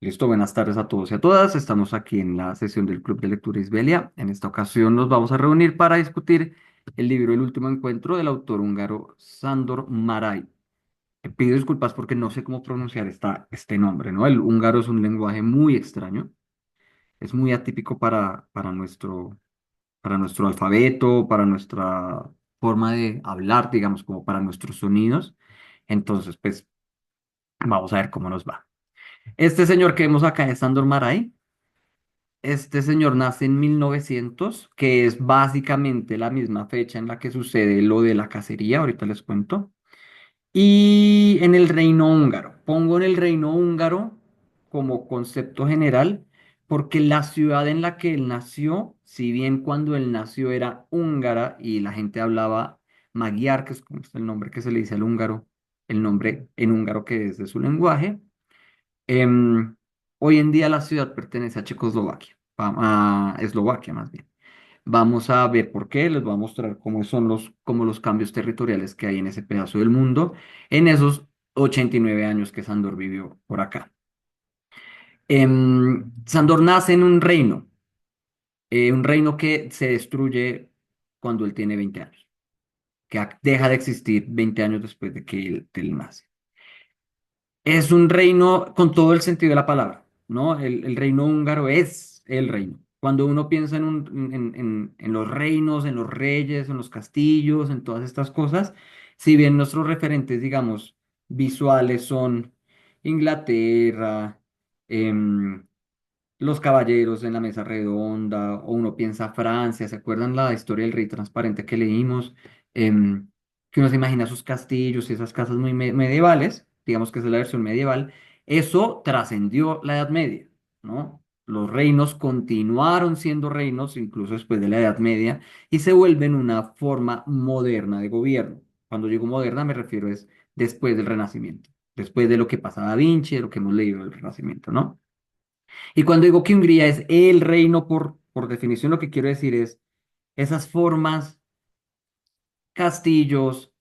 Listo, buenas tardes a todos y a todas. Estamos aquí en la sesión del Club de Lectura Isbelia. En esta ocasión nos vamos a reunir para discutir el libro El último encuentro del autor húngaro Sándor Márai. Pido disculpas porque no sé cómo pronunciar este nombre, ¿no? El húngaro es un lenguaje muy extraño, es muy atípico para nuestro alfabeto, para nuestra forma de hablar, digamos, como para nuestros sonidos. Entonces, pues vamos a ver cómo nos va. Este señor que vemos acá es Sándor Márai. Este señor nace en 1900, que es básicamente la misma fecha en la que sucede lo de la cacería, ahorita les cuento. Y en el Reino Húngaro. Pongo en el Reino Húngaro como concepto general, porque la ciudad en la que él nació, si bien cuando él nació era húngara y la gente hablaba magyar, que es como es el nombre que se le dice al húngaro, el nombre en húngaro que es de su lenguaje. Em, Hoy en día la ciudad pertenece a Checoslovaquia, a Eslovaquia más bien. Vamos a ver por qué, les voy a mostrar cómo son cómo los cambios territoriales que hay en ese pedazo del mundo en esos 89 años que Sandor vivió por acá. Sandor nace en un reino que se destruye cuando él tiene 20 años, que deja de existir 20 años después de que él nace. Es un reino con todo el sentido de la palabra, ¿no? El reino húngaro es el reino. Cuando uno piensa en los reinos, en los reyes, en los castillos, en todas estas cosas, si bien nuestros referentes, digamos, visuales son Inglaterra, em, los caballeros en la mesa redonda, o uno piensa Francia, ¿se acuerdan la historia del rey transparente que leímos? Em, que uno se imagina sus castillos y esas casas muy medievales, digamos que esa es la versión medieval, eso trascendió la Edad Media, ¿no? Los reinos continuaron siendo reinos incluso después de la Edad Media y se vuelven una forma moderna de gobierno. Cuando digo moderna me refiero es después del Renacimiento, después de lo que pasa a Da Vinci, de lo que hemos leído del Renacimiento, ¿no? Y cuando digo que Hungría es el reino, por definición, lo que quiero decir es esas formas, castillos,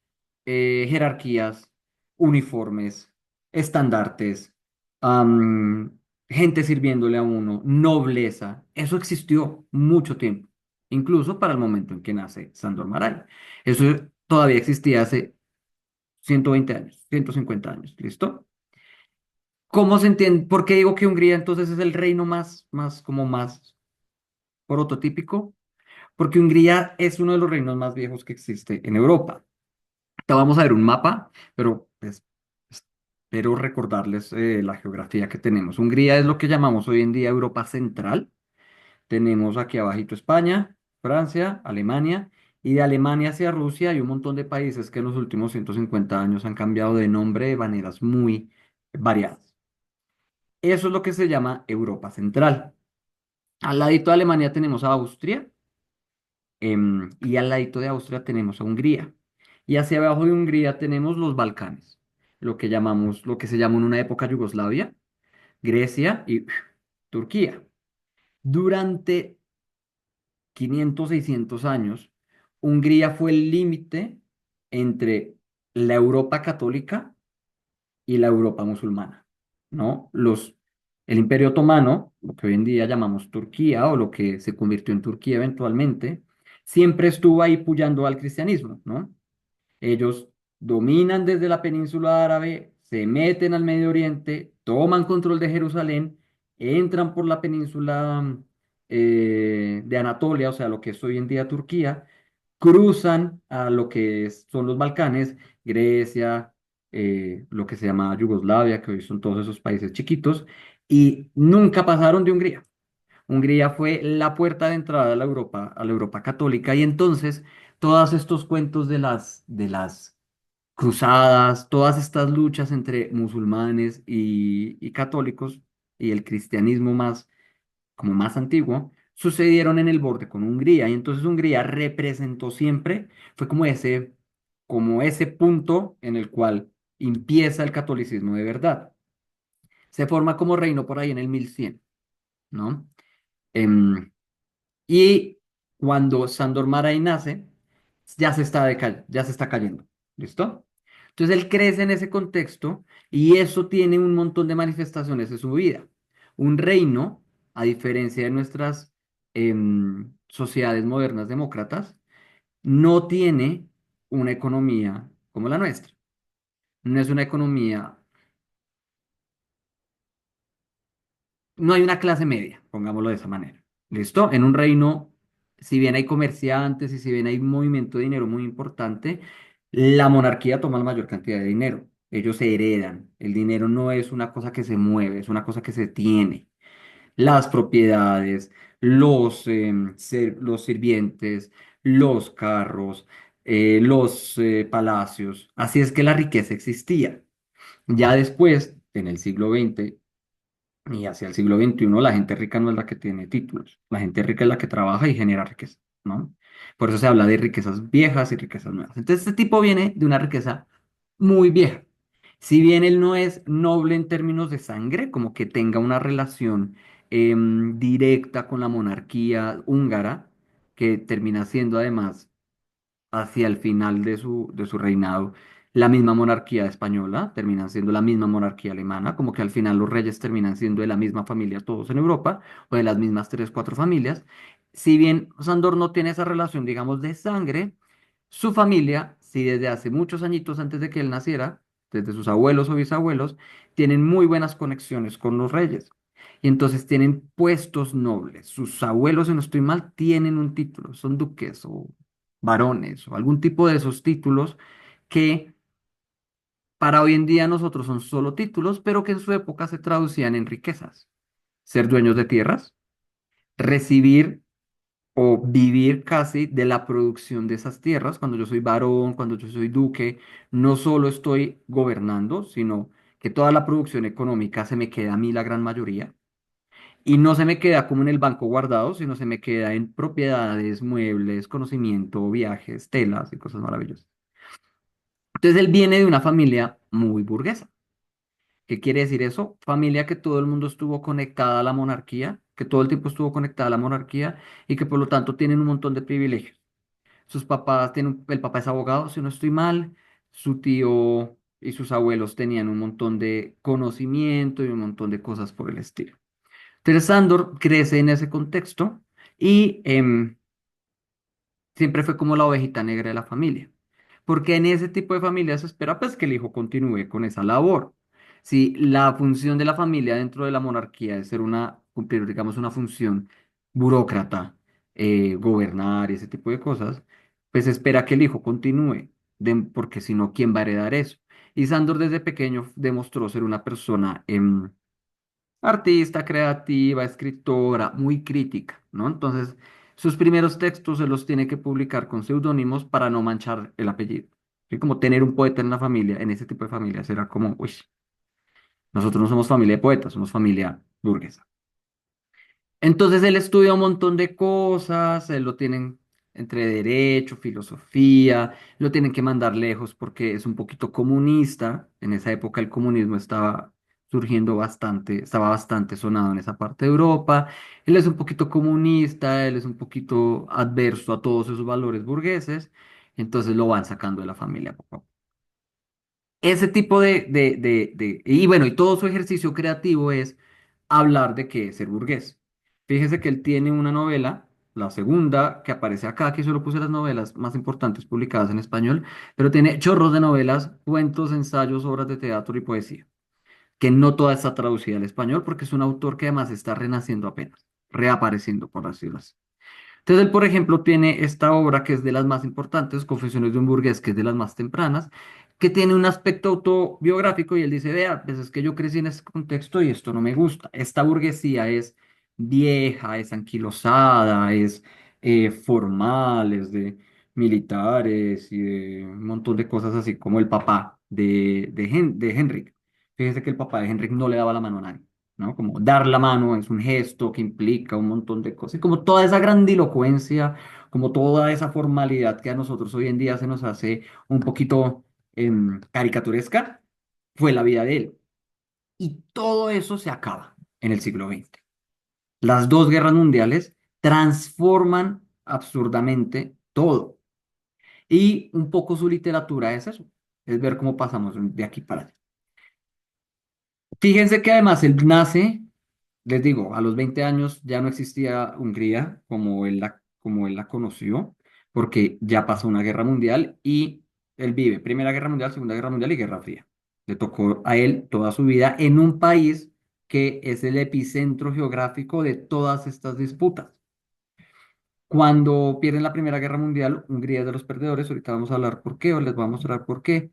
jerarquías, uniformes, estandartes, am, gente sirviéndole a uno, nobleza, eso existió mucho tiempo, incluso para el momento en que nace Sándor Márai. Eso todavía existía hace 120 años, 150 años, ¿listo? ¿Cómo se entiende? ¿Por qué digo que Hungría entonces es el reino más prototípico? Porque Hungría es uno de los reinos más viejos que existe en Europa. Te vamos a ver un mapa, pero espero recordarles la geografía que tenemos. Hungría es lo que llamamos hoy en día Europa Central. Tenemos aquí abajito España, Francia, Alemania, y de Alemania hacia Rusia hay un montón de países que en los últimos 150 años han cambiado de nombre de maneras muy variadas. Eso es lo que se llama Europa Central. Al ladito de Alemania tenemos a Austria. Y al ladito de Austria tenemos a Hungría. Y hacia abajo de Hungría tenemos los Balcanes, lo que se llamó en una época Yugoslavia, Grecia y Turquía. Durante 500, 600 años, Hungría fue el límite entre la Europa católica y la Europa musulmana, ¿no? El Imperio Otomano, lo que hoy en día llamamos Turquía o lo que se convirtió en Turquía eventualmente, siempre estuvo ahí puyando al cristianismo, ¿no? Ellos dominan desde la península árabe, se meten al Medio Oriente, toman control de Jerusalén, entran por la península de Anatolia, o sea, lo que es hoy en día Turquía, cruzan a lo que son los Balcanes, Grecia, lo que se llama Yugoslavia, que hoy son todos esos países chiquitos, y nunca pasaron de Hungría. Hungría fue la puerta de entrada a la Europa católica, y entonces todos estos cuentos de las cruzadas, todas estas luchas entre musulmanes y católicos, y el cristianismo como más antiguo, sucedieron en el borde con Hungría. Y entonces Hungría representó siempre, fue como ese punto en el cual empieza el catolicismo de verdad. Se forma como reino por ahí en el 1100, ¿no? Em, y cuando Sándor Márai nace, ya se está cayendo. ¿Listo? Entonces él crece en ese contexto y eso tiene un montón de manifestaciones en su vida. Un reino, a diferencia de nuestras sociedades modernas demócratas, no tiene una economía como la nuestra. No es una economía, no hay una clase media, pongámoslo de esa manera. ¿Listo? En un reino, si bien hay comerciantes y si bien hay un movimiento de dinero muy importante, la monarquía toma la mayor cantidad de dinero. Ellos se heredan. El dinero no es una cosa que se mueve, es una cosa que se tiene. Las propiedades, los sirvientes, los carros, los palacios. Así es que la riqueza existía. Ya después, en el siglo XX y hacia el siglo XXI, la gente rica no es la que tiene títulos. La gente rica es la que trabaja y genera riqueza, ¿no? Por eso se habla de riquezas viejas y riquezas nuevas. Entonces, este tipo viene de una riqueza muy vieja. Si bien él no es noble en términos de sangre, como que tenga una relación directa con la monarquía húngara, que termina siendo además hacia el final de su reinado la misma monarquía española, terminan siendo la misma monarquía alemana, como que al final los reyes terminan siendo de la misma familia todos en Europa, o de las mismas tres, cuatro familias. Si bien Sandor no tiene esa relación, digamos, de sangre, su familia, sí desde hace muchos añitos antes de que él naciera, desde sus abuelos o bisabuelos, tienen muy buenas conexiones con los reyes. Y entonces tienen puestos nobles. Sus abuelos, si no estoy mal, tienen un título, son duques o varones o algún tipo de esos títulos que para hoy en día nosotros son solo títulos, pero que en su época se traducían en riquezas. Ser dueños de tierras, recibir o vivir casi de la producción de esas tierras. Cuando yo soy varón, cuando yo soy duque, no solo estoy gobernando, sino que toda la producción económica se me queda a mí la gran mayoría. Y no se me queda como en el banco guardado, sino se me queda en propiedades, muebles, conocimiento, viajes, telas y cosas maravillosas. Entonces él viene de una familia muy burguesa. ¿Qué quiere decir eso? Familia que todo el mundo estuvo conectada a la monarquía, que todo el tiempo estuvo conectada a la monarquía y que por lo tanto tienen un montón de privilegios. Sus papás tienen, el papá es abogado, si no estoy mal, su tío y sus abuelos tenían un montón de conocimiento y un montón de cosas por el estilo. Entonces Sandor crece en ese contexto y siempre fue como la ovejita negra de la familia. Porque en ese tipo de familias se espera pues que el hijo continúe con esa labor. Si la función de la familia dentro de la monarquía es ser una, cumplir, digamos, una función burócrata, gobernar y ese tipo de cosas, pues se espera que el hijo continúe, porque si no, ¿quién va a heredar eso? Y Sandor desde pequeño demostró ser una persona artista, creativa, escritora, muy crítica, ¿no? Entonces, sus primeros textos se los tiene que publicar con seudónimos para no manchar el apellido. ¿Sí? Como tener un poeta en la familia, en ese tipo de familias, era como, uy, nosotros no somos familia de poetas, somos familia burguesa. Entonces él estudia un montón de cosas, él lo tienen entre derecho, filosofía, lo tienen que mandar lejos porque es un poquito comunista. En esa época el comunismo estaba surgiendo bastante, estaba bastante sonado en esa parte de Europa. Él es un poquito comunista, él es un poquito adverso a todos esos valores burgueses, entonces lo van sacando de la familia poco a poco. Ese tipo y bueno, y todo su ejercicio creativo es hablar de qué es ser burgués. Fíjese que él tiene una novela, la segunda que aparece acá, aquí solo puse las novelas más importantes publicadas en español, pero tiene chorros de novelas, cuentos, ensayos, obras de teatro y poesía, que no toda está traducida al español porque es un autor que además está renaciendo apenas, reapareciendo, por decirlo así. Entonces, él, por ejemplo, tiene esta obra que es de las más importantes, Confesiones de un burgués, que es de las más tempranas, que tiene un aspecto autobiográfico y él dice, vea, pues es que yo crecí en este contexto y esto no me gusta. Esta burguesía es vieja, es anquilosada, es formal, es de militares y de un montón de cosas así, como el papá de Henrik. Fíjese que el papá de Henrik no le daba la mano a nadie. ¿No? Como dar la mano es un gesto que implica un montón de cosas, y como toda esa grandilocuencia, como toda esa formalidad que a nosotros hoy en día se nos hace un poquito caricaturesca, fue la vida de él. Y todo eso se acaba en el siglo XX. Las dos guerras mundiales transforman absurdamente todo. Y un poco su literatura es eso, es ver cómo pasamos de aquí para allá. Fíjense que además él nace Les digo, a los 20 años ya no existía Hungría como él la conoció, porque ya pasó una guerra mundial y él vive Primera Guerra Mundial, Segunda Guerra Mundial y Guerra Fría. Le tocó a él toda su vida en un país que es el epicentro geográfico de todas estas disputas. Cuando pierden la Primera Guerra Mundial, Hungría es de los perdedores. Ahorita vamos a hablar por qué, o les voy a mostrar por qué.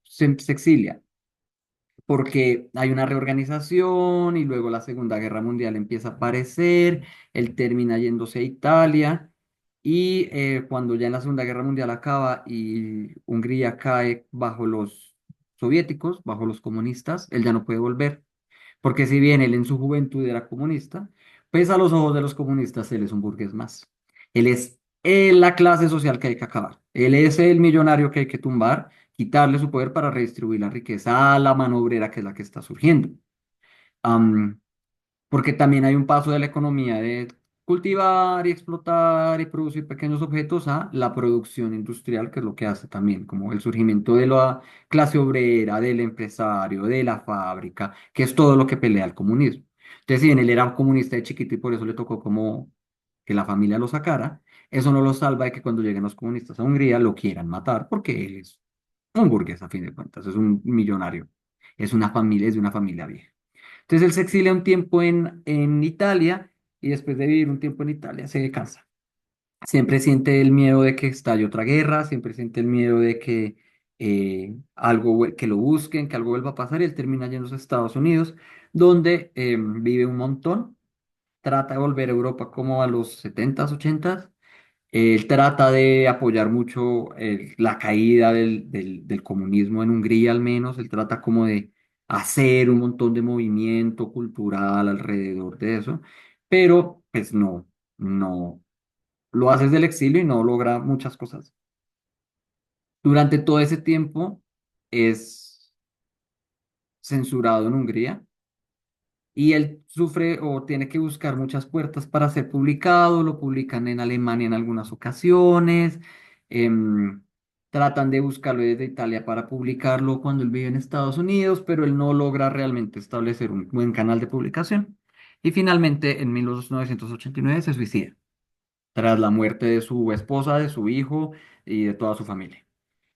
Se exilia porque hay una reorganización y luego la Segunda Guerra Mundial empieza a aparecer, él termina yéndose a Italia y cuando ya en la Segunda Guerra Mundial acaba y Hungría cae bajo los soviéticos, bajo los comunistas, él ya no puede volver. Porque si bien él en su juventud era comunista, pues a los ojos de los comunistas él es un burgués más. Él es la clase social que hay que acabar. Él es el millonario que hay que tumbar, quitarle su poder para redistribuir la riqueza a la mano obrera que es la que está surgiendo. Am, Porque también hay un paso de la economía de cultivar y explotar y producir pequeños objetos a la producción industrial, que es lo que hace también, como el surgimiento de la clase obrera, del empresario, de la fábrica, que es todo lo que pelea el comunismo. Entonces, si bien él era comunista de chiquito y por eso le tocó como que la familia lo sacara, eso no lo salva de que cuando lleguen los comunistas a Hungría lo quieran matar, porque él es un burgués a fin de cuentas, es un millonario, es de una familia vieja. Entonces él se exilia un tiempo en Italia y después de vivir un tiempo en Italia se cansa. Siempre siente el miedo de que estalle otra guerra, siempre siente el miedo de que que lo busquen, que algo vuelva a pasar y él termina yéndose a Estados Unidos, donde vive un montón, trata de volver a Europa como a los 70s, 80s. Él trata de apoyar mucho la caída del comunismo en Hungría, al menos. Él trata como de hacer un montón de movimiento cultural alrededor de eso, pero pues no, lo hace desde el exilio y no logra muchas cosas. Durante todo ese tiempo es censurado en Hungría y él sufre o tiene que buscar muchas puertas para ser publicado, lo publican en Alemania en algunas ocasiones, em, tratan de buscarlo desde Italia para publicarlo cuando él vive en Estados Unidos, pero él no logra realmente establecer un buen canal de publicación. Y finalmente, en 1989 se suicida, tras la muerte de su esposa, de su hijo y de toda su familia.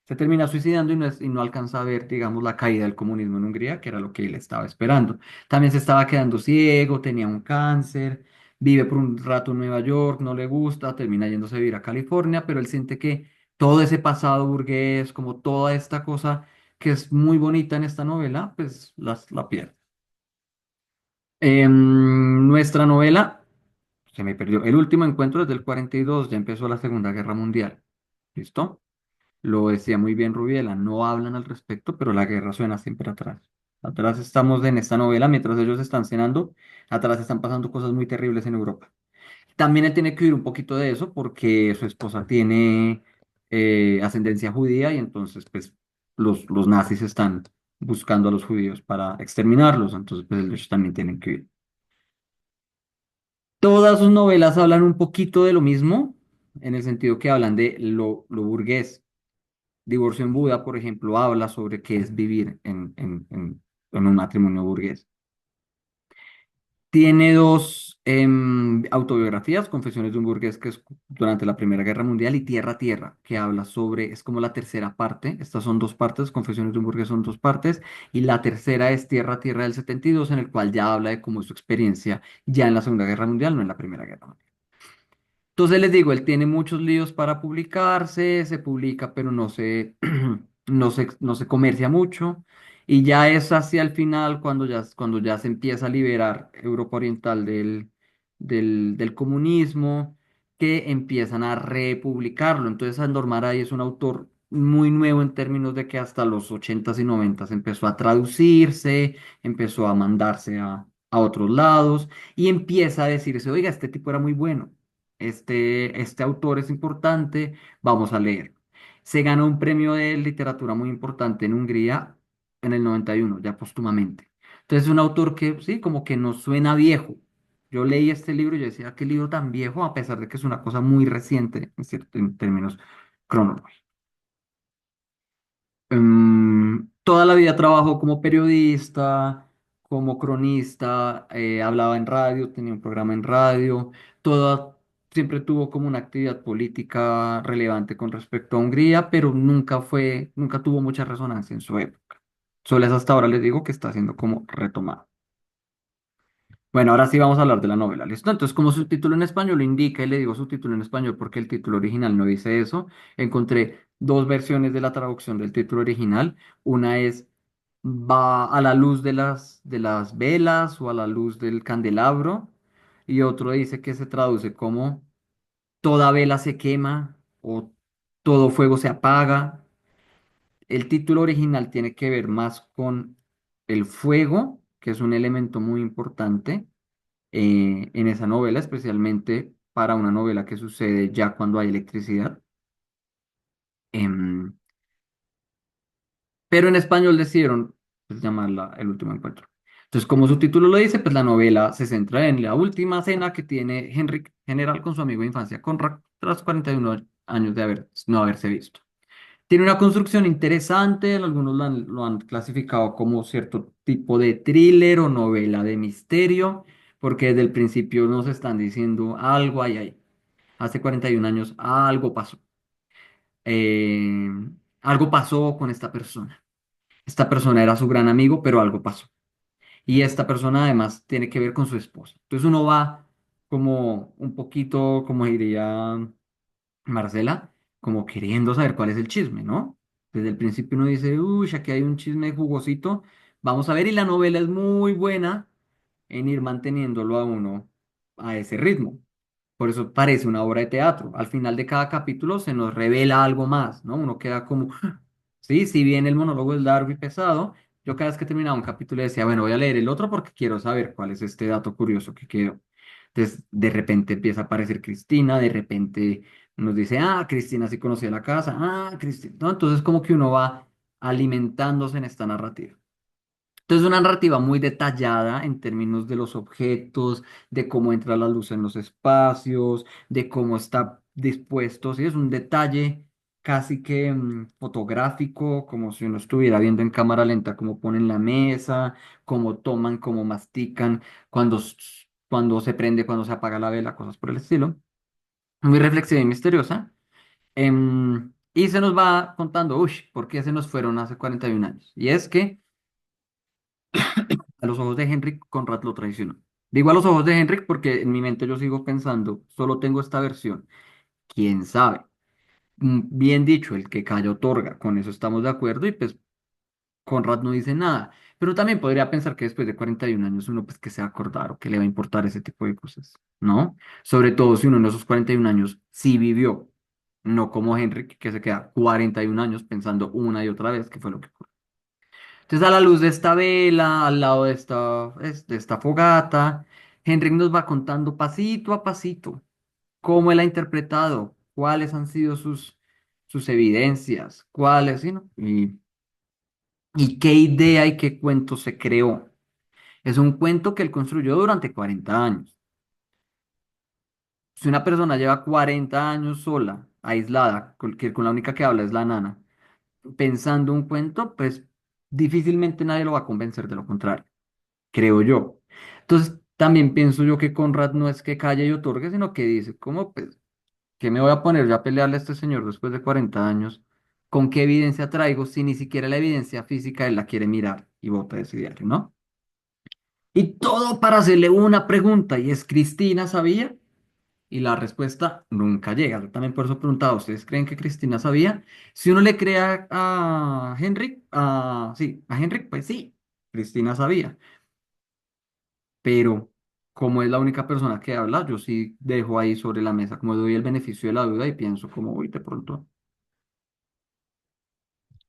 Se termina suicidando y no alcanza a ver, digamos, la caída del comunismo en Hungría, que era lo que él estaba esperando. También se estaba quedando ciego, tenía un cáncer, vive por un rato en Nueva York, no le gusta, termina yéndose a vivir a California, pero él siente que todo ese pasado burgués, como toda esta cosa que es muy bonita en esta novela, pues la pierde. Nuestra novela, se me perdió, el último encuentro es del 42, ya empezó la Segunda Guerra Mundial. ¿Listo? Lo decía muy bien Rubiela, no hablan al respecto, pero la guerra suena siempre atrás. Atrás estamos en esta novela, mientras ellos están cenando, atrás están pasando cosas muy terribles en Europa. También él tiene que huir un poquito de eso porque su esposa tiene ascendencia judía y entonces pues los nazis están buscando a los judíos para exterminarlos, entonces pues ellos también tienen que huir. Todas sus novelas hablan un poquito de lo mismo, en el sentido que hablan de lo burgués. Divorcio en Buda, por ejemplo, habla sobre qué es vivir en un matrimonio burgués. Tiene dos autobiografías, Confesiones de un burgués, que es durante la Primera Guerra Mundial, y Tierra a Tierra, que habla sobre, es como la tercera parte, estas son dos partes, Confesiones de un burgués son dos partes, y la tercera es Tierra a Tierra del 72, en el cual ya habla de cómo es su experiencia ya en la Segunda Guerra Mundial, no en la Primera Guerra Mundial. Entonces les digo, él tiene muchos líos para publicarse, se publica, pero no se comercia mucho. Y ya es hacia el final cuando ya se empieza a liberar Europa Oriental del comunismo, que empiezan a republicarlo. Entonces, Sandor Maray es un autor muy nuevo en términos de que hasta los 80s y 90s empezó a traducirse, empezó a mandarse a otros lados y empieza a decirse, oiga, este tipo era muy bueno, este autor es importante, vamos a leer. Se ganó un premio de literatura muy importante en Hungría en el 91 ya póstumamente. Entonces, es un autor que sí, como que nos suena viejo. Yo leí este libro y yo decía, qué libro tan viejo, a pesar de que es una cosa muy reciente en términos cronológicos. Toda la vida trabajó como periodista, como cronista, hablaba en radio, tenía un programa en radio, toda, siempre tuvo como una actividad política relevante con respecto a Hungría, pero nunca tuvo mucha resonancia en su época. Solo es hasta ahora les digo que está siendo como retomado. Bueno, ahora sí vamos a hablar de la novela, ¿listo? Entonces, como su título en español lo indica, y le digo su título en español porque el título original no dice eso, encontré dos versiones de la traducción del título original. Una es Va a la luz de las velas o a la luz del candelabro, y otro dice que se traduce como Toda vela se quema o todo fuego se apaga. El título original tiene que ver más con el fuego, que es un elemento muy importante en esa novela, especialmente para una novela que sucede ya cuando hay electricidad. Em, pero en español decidieron pues, llamarla El último encuentro. Entonces, como su título lo dice, pues la novela se centra en la última cena que tiene Henrik General con su amigo de infancia, Conrad, tras 41 años de no haberse visto. Tiene una construcción interesante, algunos lo han clasificado como cierto tipo de thriller o novela de misterio, porque desde el principio nos están diciendo algo hay ahí. Hace 41 años algo pasó. Eh, Algo pasó con esta persona. Esta persona era su gran amigo, pero algo pasó. Y esta persona además tiene que ver con su esposa. Entonces uno va como un poquito, como diría Marcela, como queriendo saber cuál es el chisme, ¿no? Desde el principio uno dice, uy, aquí hay un chisme jugosito, vamos a ver, y la novela es muy buena en ir manteniéndolo a uno a ese ritmo. Por eso parece una obra de teatro. Al final de cada capítulo se nos revela algo más, ¿no? Uno queda como, sí, si bien el monólogo es largo y pesado, yo cada vez que terminaba un capítulo decía, bueno, voy a leer el otro porque quiero saber cuál es este dato curioso que quedó. Entonces, de repente empieza a aparecer Cristina, de repente nos dice, ah, Cristina sí conocía la casa, ah, Cristina, ¿no? Entonces, como que uno va alimentándose en esta narrativa. Entonces, una narrativa muy detallada en términos de los objetos, de cómo entra la luz en los espacios, de cómo está dispuesto, ¿sí? Es un detalle casi que fotográfico, como si uno estuviera viendo en cámara lenta cómo ponen la mesa, cómo toman, cómo mastican, cuando se prende, cuando se apaga la vela, cosas por el estilo. Muy reflexiva y misteriosa. Y se nos va contando, uy, ¿por qué se nos fueron hace 41 años? Y es que a los ojos de Henrik, Conrad lo traicionó. Digo a los ojos de Henrik porque en mi mente yo sigo pensando, solo tengo esta versión. ¿Quién sabe? Bien dicho, el que calla otorga, con eso estamos de acuerdo y pues Conrad no dice nada. Pero también podría pensar que después de 41 años uno pues que se va a acordar o que le va a importar ese tipo de cosas, ¿no? Sobre todo si uno en esos 41 años sí vivió, no como Henrik que se queda 41 años pensando una y otra vez qué fue lo que ocurrió. Entonces, a la luz de esta vela, al lado de esta fogata, Henrik nos va contando pasito a pasito cómo él ha interpretado, cuáles han sido sus evidencias, cuáles, ¿sí, no? Y qué idea y qué cuento se creó. Es un cuento que él construyó durante 40 años. Si una persona lleva 40 años sola, aislada, que con la única que habla es la nana, pensando un cuento, pues difícilmente nadie lo va a convencer de lo contrario, creo yo. Entonces, también pienso yo que Conrad no es que calle y otorgue, sino que dice, ¿cómo pues, qué me voy a poner yo a pelearle a este señor después de 40 años? ¿Con qué evidencia traigo si ni siquiera la evidencia física él la quiere mirar y vota ese diario, ¿no? Y todo para hacerle una pregunta, y es, ¿Cristina sabía? Y la respuesta nunca llega. Yo también por eso preguntaba, ¿ustedes creen que Cristina sabía? Si uno le cree a Henrik, sí, a Henrik, pues sí, Cristina sabía. Pero como es la única persona que habla, yo sí dejo ahí sobre la mesa, como doy el beneficio de la duda y pienso como, uy, de pronto,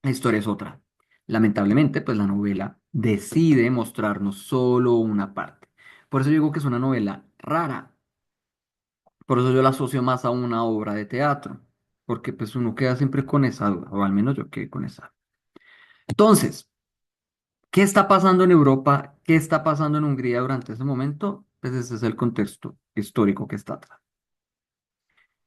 la historia es otra. Lamentablemente, pues la novela decide mostrarnos solo una parte. Por eso yo digo que es una novela rara. Por eso yo la asocio más a una obra de teatro. Porque pues uno queda siempre con esa duda, o al menos yo quedé con esa. Entonces, ¿qué está pasando en Europa? ¿Qué está pasando en Hungría durante ese momento? Pues ese es el contexto histórico que está atrás.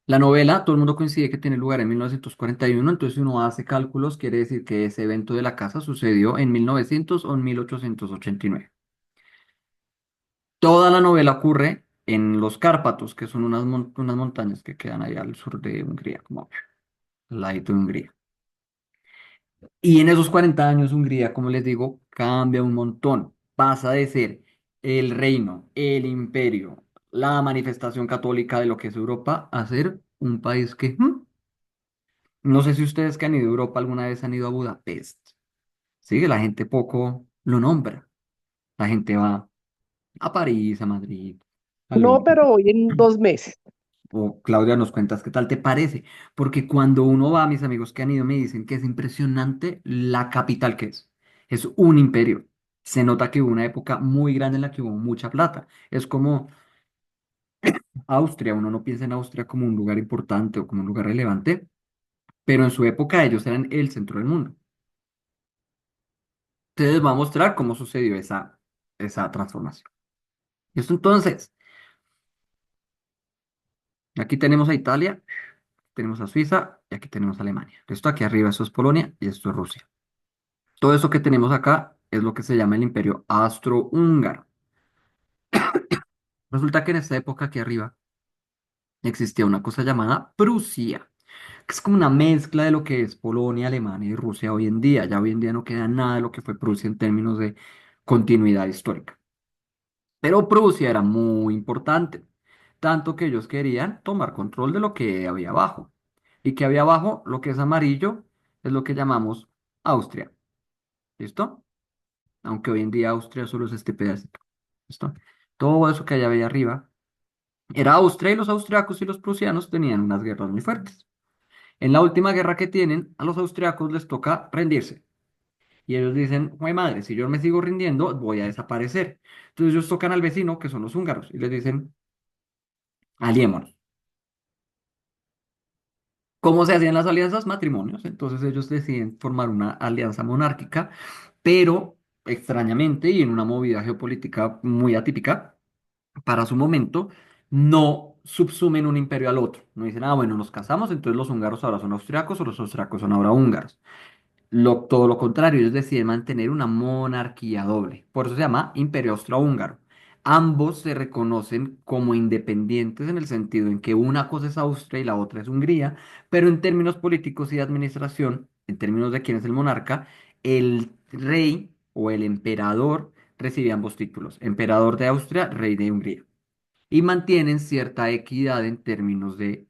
La novela, todo el mundo coincide que tiene lugar en 1941, entonces si uno hace cálculos, quiere decir que ese evento de la casa sucedió en 1900 o en 1889. Toda la novela ocurre en los Cárpatos, que son unas montañas que quedan allá al sur de Hungría, como al ladito de Hungría. Y en esos 40 años Hungría, como les digo, cambia un montón. Pasa de ser el reino, el imperio, la manifestación católica de lo que es Europa, a ser un país que, no sé si ustedes que han ido a Europa alguna vez han ido a Budapest. Sí, que la gente poco lo nombra. La gente va a París, a Madrid, a No, Londres. pero voy en 2 meses. O Claudia, nos cuentas qué tal te parece. Porque cuando uno va, mis amigos que han ido me dicen que es impresionante la capital que es. Es un imperio. Se nota que hubo una época muy grande en la que hubo mucha plata. Es como Austria. Uno no piensa en Austria como un lugar importante o como un lugar relevante, pero en su época ellos eran el centro del mundo. Entonces les voy a mostrar cómo sucedió esa transformación. Esto entonces, aquí tenemos a Italia, tenemos a Suiza y aquí tenemos a Alemania. Esto aquí arriba, eso es Polonia y esto es Rusia. Todo eso que tenemos acá es lo que se llama el Imperio Austrohúngaro. Resulta que en esta época aquí arriba existía una cosa llamada Prusia, que es como una mezcla de lo que es Polonia, Alemania y Rusia hoy en día. Ya hoy en día no queda nada de lo que fue Prusia en términos de continuidad histórica. Pero Prusia era muy importante, tanto que ellos querían tomar control de lo que había abajo. Y que había abajo, lo que es amarillo, es lo que llamamos Austria. ¿Listo? Aunque hoy en día Austria solo es este pedacito. ¿Listo? Todo eso que hay ahí arriba era Austria y los austriacos y los prusianos tenían unas guerras muy fuertes. En la última guerra que tienen, a los austriacos les toca rendirse. Y ellos dicen, güey madre, si yo me sigo rindiendo, voy a desaparecer. Entonces ellos tocan al vecino, que son los húngaros, y les dicen, aliémonos. ¿Cómo se hacían las alianzas? Matrimonios. Entonces ellos deciden formar una alianza monárquica, pero extrañamente y en una movida geopolítica muy atípica, para su momento, no subsumen un imperio al otro. No dicen, ah, bueno, nos casamos, entonces los húngaros ahora son austriacos o los austriacos son ahora húngaros. Todo lo contrario, ellos deciden mantener una monarquía doble. Por eso se llama Imperio Austrohúngaro. Ambos se reconocen como independientes en el sentido en que una cosa es Austria y la otra es Hungría, pero en términos políticos y de administración, en términos de quién es el monarca, el rey o el emperador recibe ambos títulos, emperador de Austria, rey de Hungría, y mantienen cierta equidad en términos de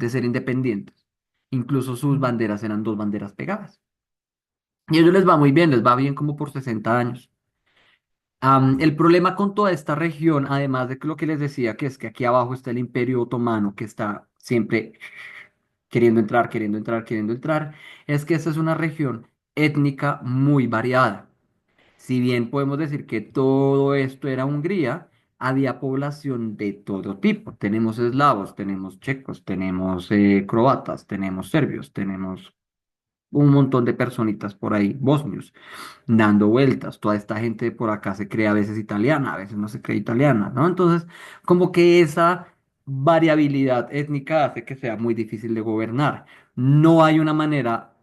ser independientes. Incluso sus banderas eran dos banderas pegadas. Y a ellos les va muy bien, les va bien como por 60 años. El problema con toda esta región, además de que lo que les decía, que es que aquí abajo está el Imperio Otomano, que está siempre queriendo entrar, queriendo entrar, queriendo entrar, es que esta es una región étnica muy variada. Si bien podemos decir que todo esto era Hungría, había población de todo tipo. Tenemos eslavos, tenemos checos, tenemos croatas, tenemos serbios, tenemos un montón de personitas por ahí, bosnios, dando vueltas. Toda esta gente por acá se cree a veces italiana, a veces no se cree italiana, ¿no? Entonces, como que esa variabilidad étnica hace que sea muy difícil de gobernar. No hay una manera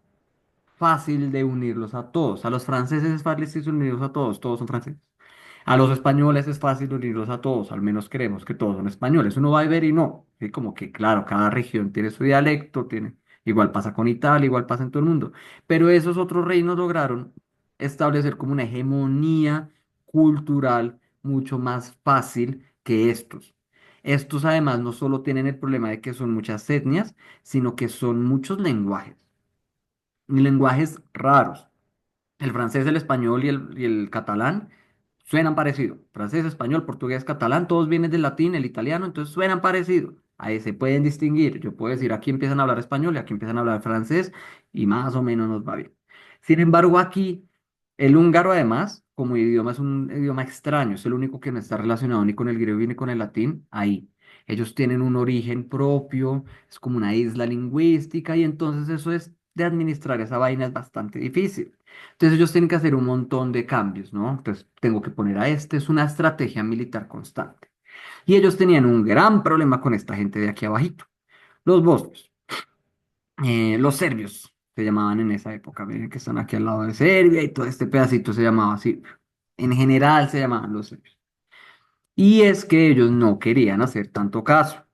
fácil de unirlos a todos. A los franceses es fácil unirlos a todos, todos son franceses. A los españoles es fácil unirlos a todos, al menos creemos que todos son españoles. Uno va a ver y no. ¿Sí? Como que, claro, cada región tiene su dialecto, tiene, igual pasa con Italia, igual pasa en todo el mundo. Pero esos otros reinos lograron establecer como una hegemonía cultural mucho más fácil que estos. Estos además no solo tienen el problema de que son muchas etnias, sino que son muchos lenguajes, y lenguajes raros. El francés, el español y el catalán suenan parecido. Francés, español, portugués, catalán, todos vienen del latín, el italiano, entonces suenan parecido. Ahí se pueden distinguir. Yo puedo decir, aquí empiezan a hablar español y aquí empiezan a hablar francés y más o menos nos va bien. Sin embargo, aquí el húngaro además, como idioma, es un idioma extraño, es el único que no está relacionado ni con el griego ni con el latín. Ahí. Ellos tienen un origen propio, es como una isla lingüística y entonces eso es de administrar esa vaina es bastante difícil. Entonces ellos tienen que hacer un montón de cambios, ¿no? Entonces tengo que poner a este, es una estrategia militar constante. Y ellos tenían un gran problema con esta gente de aquí abajito, los bosnios, los serbios se llamaban en esa época, miren que están aquí al lado de Serbia y todo este pedacito se llamaba así. En general se llamaban los serbios. Y es que ellos no querían hacer tanto caso.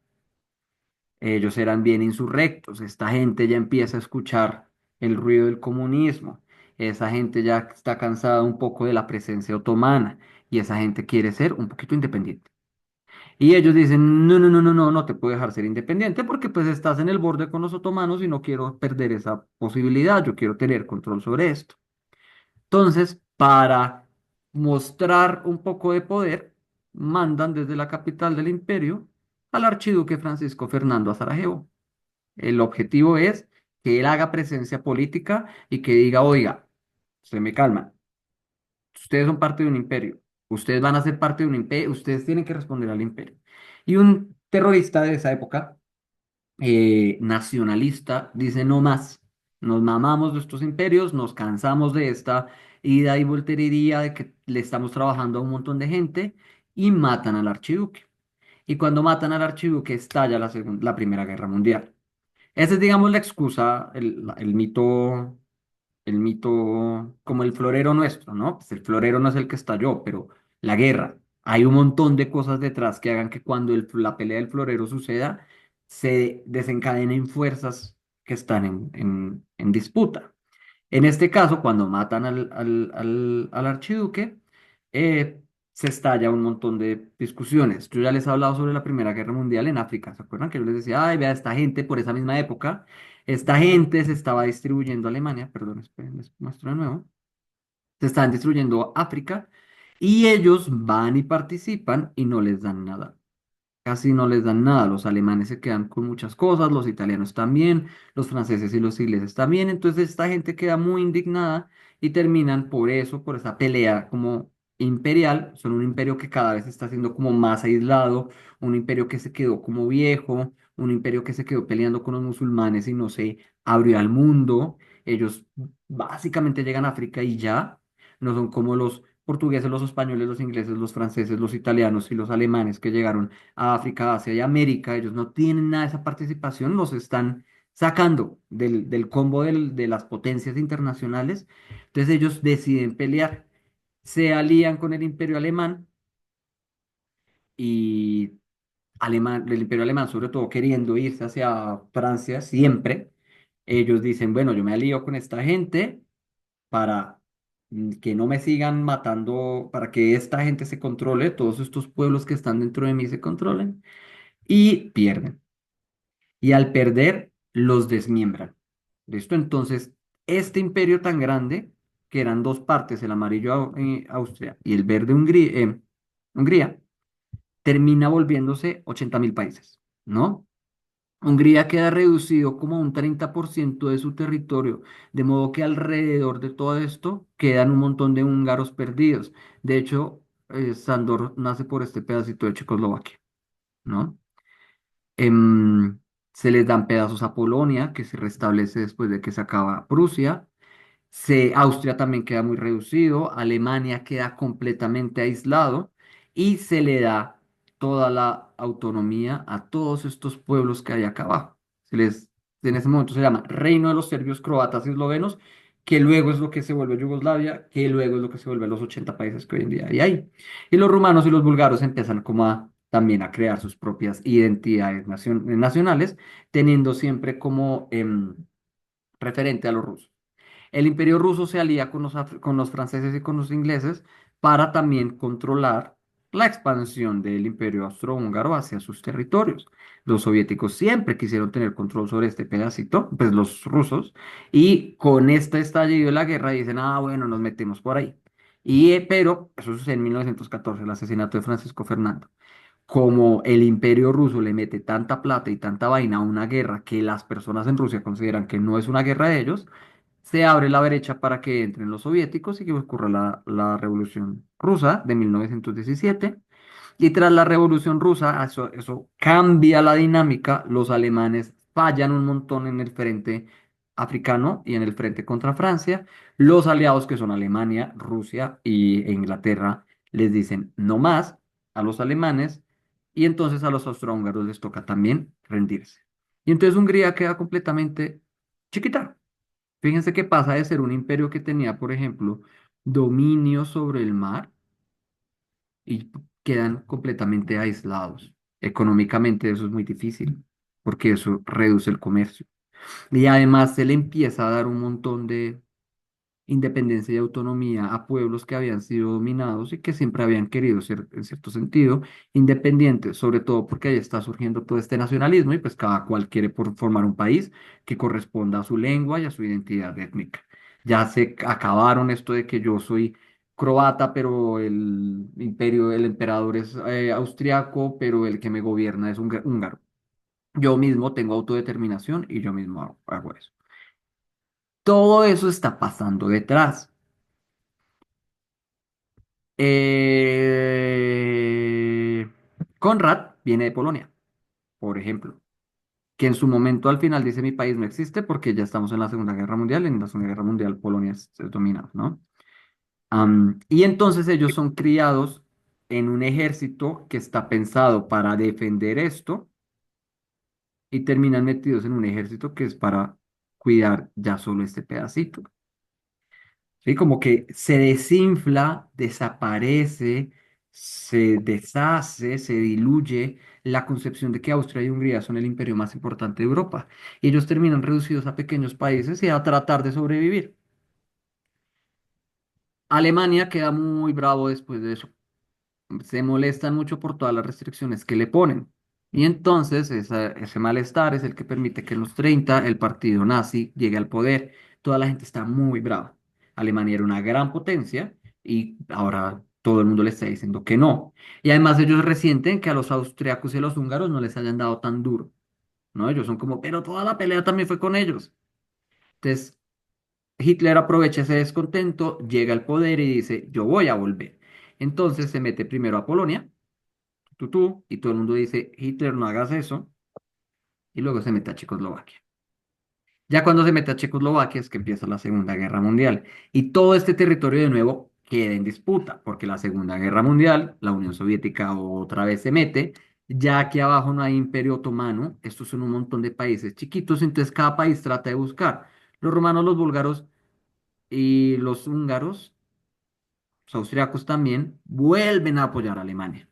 Ellos eran bien insurrectos. Esta gente ya empieza a escuchar el ruido del comunismo. Esa gente ya está cansada un poco de la presencia otomana y esa gente quiere ser un poquito independiente. Y ellos dicen, no, no, no, no, no, no te puedo dejar ser independiente porque pues estás en el borde con los otomanos y no quiero perder esa posibilidad, yo quiero tener control sobre esto. Entonces, para mostrar un poco de poder, mandan desde la capital del imperio al archiduque Francisco Fernando a Sarajevo. El objetivo es que él haga presencia política y que diga, oiga, se me calma, ustedes son parte de un imperio, ustedes van a ser parte de un imperio, ustedes tienen que responder al imperio. Y un terrorista de esa época, nacionalista, dice no más, nos mamamos de estos imperios, nos cansamos de esta ida y volterería de que le estamos trabajando a un montón de gente y matan al archiduque. Y cuando matan al archiduque estalla la Primera Guerra Mundial. Esa es, digamos, la excusa, el mito como el florero nuestro, ¿no? Pues el florero no es el que estalló, pero la guerra. Hay un montón de cosas detrás que hagan que cuando la pelea del florero suceda, se desencadenen fuerzas que están en disputa. En este caso, cuando matan al archiduque, eh, se estalla un montón de discusiones. Yo ya les he hablado sobre la Primera Guerra Mundial en África. ¿Se acuerdan que yo les decía, ay, vea, esta gente por esa misma época, esta gente se estaba distribuyendo a Alemania, perdón, esperen, les muestro de nuevo, se estaban distribuyendo África y ellos van y participan y no les dan nada, casi no les dan nada. Los alemanes se quedan con muchas cosas, los italianos también, los franceses y los ingleses también. Entonces esta gente queda muy indignada y terminan por eso, por esa pelea como imperial. Son un imperio que cada vez está siendo como más aislado, un imperio que se quedó como viejo, un imperio que se quedó peleando con los musulmanes y no se abrió al mundo. Ellos básicamente llegan a África y ya, no son como los portugueses, los españoles, los ingleses, los franceses, los italianos y los alemanes que llegaron a África, Asia y América. Ellos no tienen nada de esa participación, los están sacando del combo de las potencias internacionales. Entonces ellos deciden pelear, se alían con el imperio alemán y el imperio alemán sobre todo queriendo irse hacia Francia siempre. Ellos dicen, bueno, yo me alío con esta gente para que no me sigan matando, para que esta gente se controle, todos estos pueblos que están dentro de mí se controlen y pierden. Y al perder, los desmiembran. ¿Listo? Entonces, este imperio tan grande, que eran dos partes, el amarillo Austria y el verde Hungría, termina volviéndose 80.000 países, ¿no? Hungría queda reducido como a un 30% de su territorio, de modo que alrededor de todo esto quedan un montón de húngaros perdidos. De hecho, Sándor nace por este pedacito de Checoslovaquia, ¿no? Em, Se les dan pedazos a Polonia, que se restablece después de que se acaba Prusia. Austria también queda muy reducido, Alemania queda completamente aislado y se le da toda la autonomía a todos estos pueblos que hay acá abajo. En ese momento se llama Reino de los Serbios, Croatas y Eslovenos, que luego es lo que se vuelve Yugoslavia, que luego es lo que se vuelve los 80 países que hoy en día hay ahí. Y los rumanos y los bulgaros empiezan como también a crear sus propias identidades nacionales, teniendo siempre como referente a los rusos. El imperio ruso se alía con los franceses y con los ingleses para también controlar la expansión del imperio austrohúngaro hacia sus territorios. Los soviéticos siempre quisieron tener control sobre este pedacito, pues los rusos, y con este estallido de la guerra dicen, ah, bueno, nos metemos por ahí. Pero eso sucede en 1914, el asesinato de Francisco Fernando. Como el imperio ruso le mete tanta plata y tanta vaina a una guerra que las personas en Rusia consideran que no es una guerra de ellos, se abre la brecha para que entren los soviéticos y que ocurra la Revolución Rusa de 1917. Y tras la Revolución Rusa, eso cambia la dinámica. Los alemanes fallan un montón en el frente africano y en el frente contra Francia. Los aliados, que son Alemania, Rusia e Inglaterra, les dicen no más a los alemanes y entonces a los austrohúngaros les toca también rendirse. Y entonces Hungría queda completamente chiquita. Fíjense que pasa de ser un imperio que tenía, por ejemplo, dominio sobre el mar y quedan completamente aislados. Económicamente eso es muy difícil porque eso reduce el comercio. Y además se le empieza a dar un montón de independencia y autonomía a pueblos que habían sido dominados y que siempre habían querido ser, en cierto sentido, independientes, sobre todo porque ahí está surgiendo todo este nacionalismo y pues cada cual quiere formar un país que corresponda a su lengua y a su identidad étnica. Ya se acabaron esto de que yo soy croata, pero el imperio, el emperador es austriaco, pero el que me gobierna es húngaro. Yo mismo tengo autodeterminación y yo mismo hago eso. Todo eso está pasando detrás. Eh, Conrad viene de Polonia, por ejemplo, que en su momento al final dice mi país no existe porque ya estamos en la Segunda Guerra Mundial, en la Segunda Guerra Mundial Polonia es dominada, ¿no? Y entonces ellos son criados en un ejército que está pensado para defender esto y terminan metidos en un ejército que es para cuidar ya solo este pedacito. ¿Sí? Como que se desinfla, desaparece, se deshace, se diluye la concepción de que Austria y Hungría son el imperio más importante de Europa. Y ellos terminan reducidos a pequeños países y a tratar de sobrevivir. Alemania queda muy bravo después de eso. Se molestan mucho por todas las restricciones que le ponen. Y entonces ese malestar es el que permite que en los 30 el partido nazi llegue al poder. Toda la gente está muy brava. Alemania era una gran potencia y ahora todo el mundo le está diciendo que no. Y además ellos resienten que a los austriacos y a los húngaros no les hayan dado tan duro, ¿no? Ellos son como, pero toda la pelea también fue con ellos. Entonces Hitler aprovecha ese descontento, llega al poder y dice, yo voy a volver. Entonces se mete primero a Polonia y todo el mundo dice, Hitler, no hagas eso, y luego se mete a Checoslovaquia. Ya cuando se mete a Checoslovaquia es que empieza la Segunda Guerra Mundial, y todo este territorio de nuevo queda en disputa, porque la Segunda Guerra Mundial, la Unión Soviética otra vez se mete, ya aquí abajo no hay imperio otomano, estos son un montón de países chiquitos, entonces cada país trata de buscar. Los romanos, los búlgaros y los húngaros, los austriacos también, vuelven a apoyar a Alemania.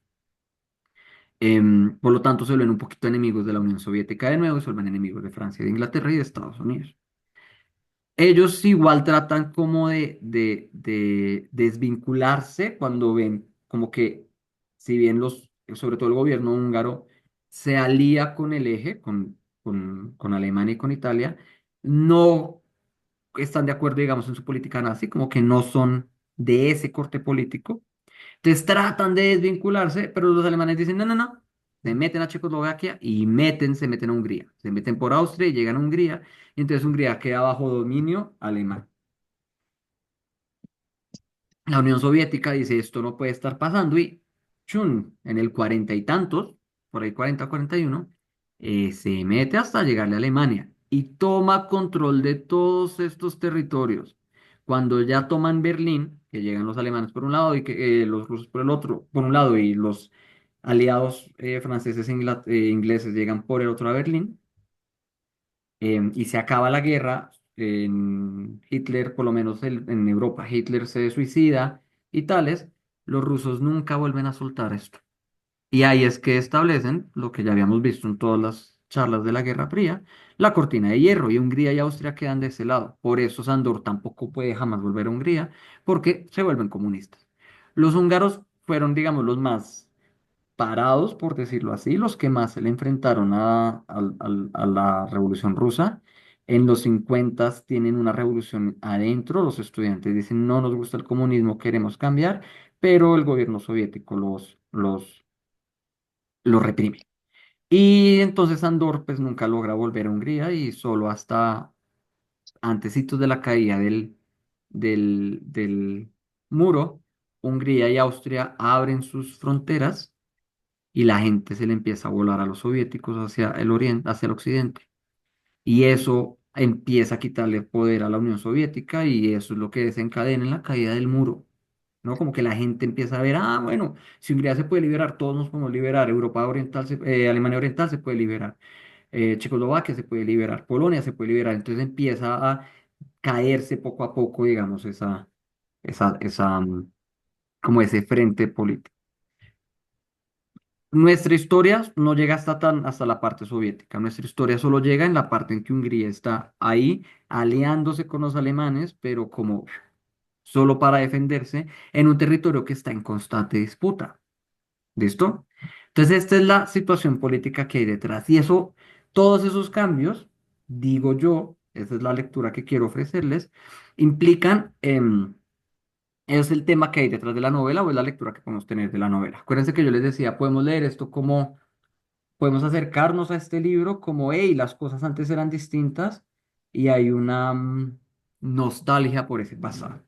Por lo tanto, se vuelven un poquito enemigos de la Unión Soviética de nuevo y se vuelven enemigos de Francia, de Inglaterra y de Estados Unidos. Ellos igual tratan como de desvincularse cuando ven como que, si bien sobre todo el gobierno húngaro, se alía con el eje, con Alemania y con Italia, no están de acuerdo, digamos, en su política nazi, como que no son de ese corte político. Entonces tratan de desvincularse, pero los alemanes dicen, no, no, no. Se meten a Checoslovaquia y se meten a Hungría. Se meten por Austria y llegan a Hungría. Y entonces Hungría queda bajo dominio alemán. La Unión Soviética dice, esto no puede estar pasando. Y chun, en el cuarenta y tantos, por ahí 40, 41, se mete hasta llegarle a Alemania y toma control de todos estos territorios. Cuando ya toman Berlín, que llegan los alemanes por un lado y que los rusos por el otro, por un lado, y los aliados franceses e ingleses llegan por el otro a Berlín, y se acaba la guerra. Hitler, por lo menos en Europa, Hitler se suicida y tales, los rusos nunca vuelven a soltar esto. Y ahí es que establecen lo que ya habíamos visto en todas las charlas de la Guerra Fría, la cortina de hierro, y Hungría y Austria quedan de ese lado. Por eso Sándor tampoco puede jamás volver a Hungría, porque se vuelven comunistas. Los húngaros fueron, digamos, los más parados, por decirlo así, los que más se le enfrentaron a la Revolución Rusa. En los 50 tienen una revolución adentro, los estudiantes dicen no nos gusta el comunismo, queremos cambiar, pero el gobierno soviético los reprime. Y entonces Andor pues nunca logra volver a Hungría y solo hasta antecitos de la caída del muro, Hungría y Austria abren sus fronteras y la gente se le empieza a volar a los soviéticos hacia el oriente, hacia el occidente. Y eso empieza a quitarle poder a la Unión Soviética y eso es lo que desencadena en la caída del muro, ¿no? Como que la gente empieza a ver, ah, bueno, si Hungría se puede liberar, todos nos podemos liberar, Europa Oriental, Alemania Oriental se puede liberar, Checoslovaquia se puede liberar, Polonia se puede liberar, entonces empieza a caerse poco a poco, digamos, como ese frente político. Nuestra historia no llega hasta la parte soviética. Nuestra historia solo llega en la parte en que Hungría está ahí aliándose con los alemanes, pero como solo para defenderse en un territorio que está en constante disputa. ¿Listo? Entonces, esta es la situación política que hay detrás. Y eso, todos esos cambios, digo yo, esa es la lectura que quiero ofrecerles, implican, es el tema que hay detrás de la novela o es la lectura que podemos tener de la novela. Acuérdense que yo les decía, podemos leer esto como, podemos acercarnos a este libro como, hey, las cosas antes eran distintas y hay una nostalgia por ese pasado.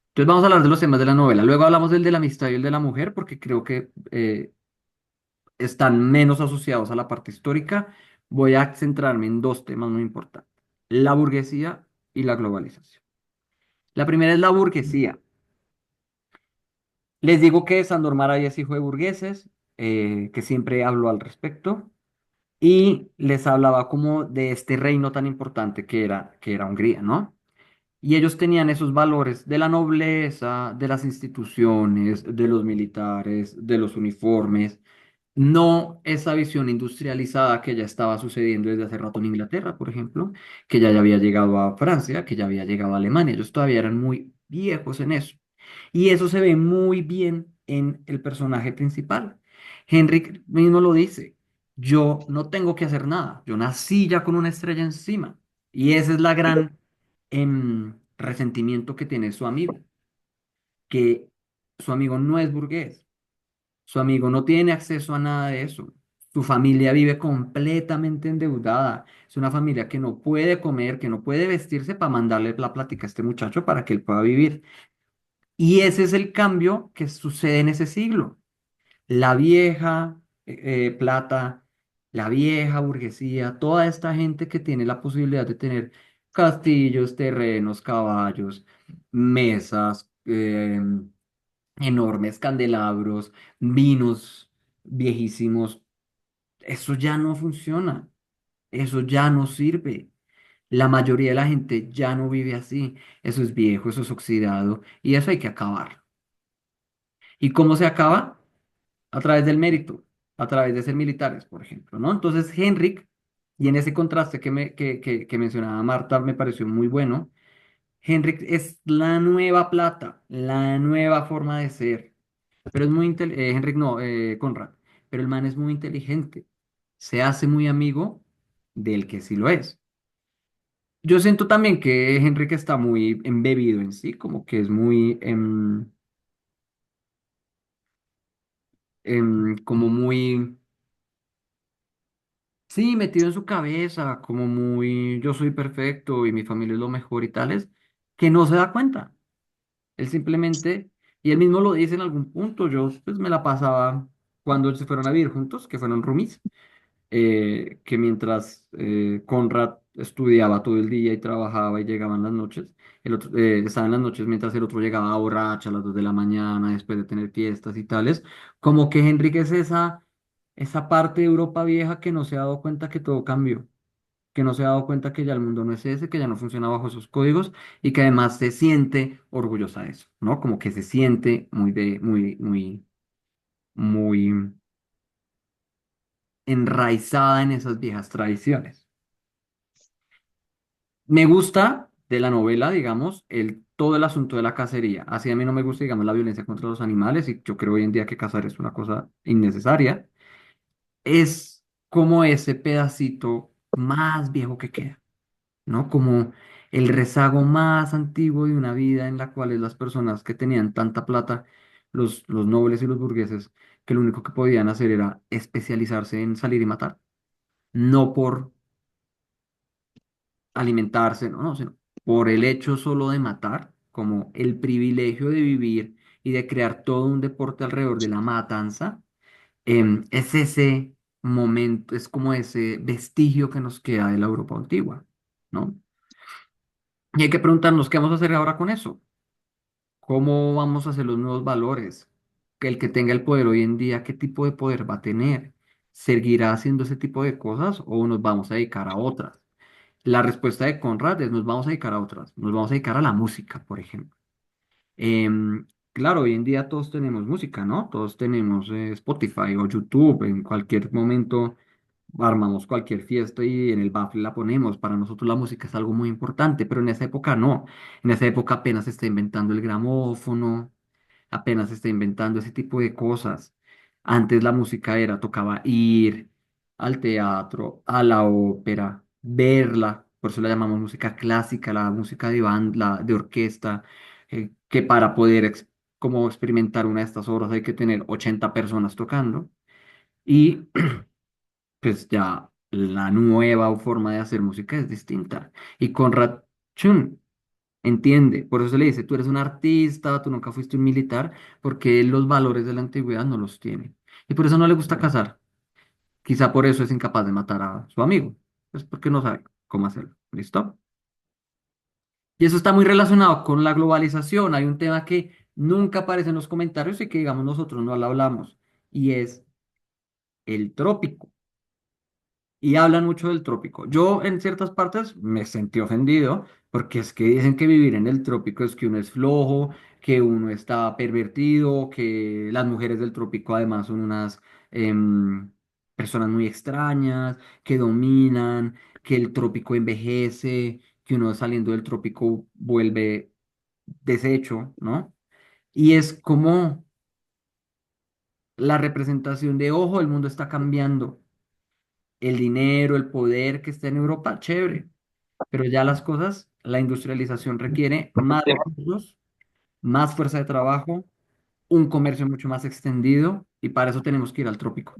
Entonces vamos a hablar de los temas de la novela. Luego hablamos del de la amistad y el de la mujer, porque creo que están menos asociados a la parte histórica. Voy a centrarme en dos temas muy importantes, la burguesía y la globalización. La primera es la burguesía. Les digo que Sandor Márai es hijo de burgueses, que siempre habló al respecto, y les hablaba como de este reino tan importante que era Hungría, ¿no? Y ellos tenían esos valores de la nobleza, de las instituciones, de los militares, de los uniformes, no esa visión industrializada que ya estaba sucediendo desde hace rato en Inglaterra, por ejemplo, que ya había llegado a Francia, que ya había llegado a Alemania. Ellos todavía eran muy viejos en eso. Y eso se ve muy bien en el personaje principal. Henrik mismo lo dice, yo no tengo que hacer nada, yo nací ya con una estrella encima. Y ese es la gran resentimiento que tiene su amigo, que su amigo no es burgués, su amigo no tiene acceso a nada de eso. Su familia vive completamente endeudada. Es una familia que no puede comer, que no puede vestirse para mandarle la plática a este muchacho para que él pueda vivir. Y ese es el cambio que sucede en ese siglo. La vieja plata, la vieja burguesía, toda esta gente que tiene la posibilidad de tener castillos, terrenos, caballos, mesas, enormes candelabros, vinos viejísimos, eso ya no funciona, eso ya no sirve. La mayoría de la gente ya no vive así, eso es viejo, eso es oxidado y eso hay que acabar. ¿Y cómo se acaba? A través del mérito, a través de ser militares, por ejemplo, ¿no? Entonces, Henrik, y en ese contraste que mencionaba Marta, me pareció muy bueno. Henrik es la nueva plata, la nueva forma de ser. Pero es muy inteligente, Henrik no, Conrad, pero el man es muy inteligente. Se hace muy amigo del que sí lo es. Yo siento también que Henrik está muy embebido en sí, como que es muy, como muy, sí, metido en su cabeza, como muy, yo soy perfecto y mi familia es lo mejor y tales, que no se da cuenta. Él simplemente, y él mismo lo dice en algún punto, yo pues me la pasaba cuando se fueron a vivir juntos, que fueron roomies. Que mientras Conrad estudiaba todo el día y trabajaba y llegaba en las noches, el otro estaba en las noches mientras el otro llegaba borracho a las 2 de la mañana después de tener fiestas y tales, como que Henrik es esa parte de Europa vieja que no se ha dado cuenta que todo cambió, que no se ha dado cuenta que ya el mundo no es ese, que ya no funciona bajo esos códigos y que además se siente orgullosa de eso, ¿no? Como que se siente muy enraizada en esas viejas tradiciones. Me gusta de la novela, digamos, todo el asunto de la cacería. Así a mí no me gusta, digamos, la violencia contra los animales y yo creo hoy en día que cazar es una cosa innecesaria. Es como ese pedacito más viejo que queda, ¿no? Como el rezago más antiguo de una vida en la cual las personas que tenían tanta plata, los nobles y los burgueses, que lo único que podían hacer era especializarse en salir y matar, no por alimentarse, no, no, sino por el hecho solo de matar, como el privilegio de vivir y de crear todo un deporte alrededor de la matanza, es ese momento, es como ese vestigio que nos queda de la Europa antigua, ¿no? Y hay que preguntarnos, ¿qué vamos a hacer ahora con eso? ¿Cómo vamos a hacer los nuevos valores? Que el que tenga el poder hoy en día, ¿qué tipo de poder va a tener? ¿Seguirá haciendo ese tipo de cosas o nos vamos a dedicar a otras? La respuesta de Conrad es nos vamos a dedicar a otras, nos vamos a dedicar a la música, por ejemplo. Claro, hoy en día todos tenemos música, ¿no? Todos tenemos Spotify o YouTube. En cualquier momento armamos cualquier fiesta y en el bafle la ponemos. Para nosotros la música es algo muy importante, pero en esa época no. En esa época apenas se está inventando el gramófono, apenas se está inventando ese tipo de cosas. Antes la música era, tocaba ir al teatro, a la ópera, verla. Por eso la llamamos música clásica, la música de banda, de orquesta, que para poder como experimentar una de estas obras hay que tener 80 personas tocando. Y pues ya la nueva forma de hacer música es distinta. Y Conrad Schön entiende, por eso se le dice, tú eres un artista, tú nunca fuiste un militar, porque él los valores de la antigüedad no los tiene. Y por eso no le gusta cazar. Quizá por eso es incapaz de matar a su amigo. Es porque no sabe cómo hacerlo. ¿Listo? Y eso está muy relacionado con la globalización. Hay un tema que nunca aparece en los comentarios y que, digamos, nosotros no lo hablamos, y es el trópico. Y hablan mucho del trópico. Yo en ciertas partes me sentí ofendido porque es que dicen que vivir en el trópico es que uno es flojo, que uno está pervertido, que las mujeres del trópico además son unas em, personas muy extrañas, que dominan, que el trópico envejece, que uno saliendo del trópico vuelve deshecho, ¿no? Y es como la representación de, ojo, el mundo está cambiando, el dinero, el poder que está en Europa, chévere, pero ya las cosas, la industrialización requiere más recursos, más fuerza de trabajo, un comercio mucho más extendido y para eso tenemos que ir al trópico.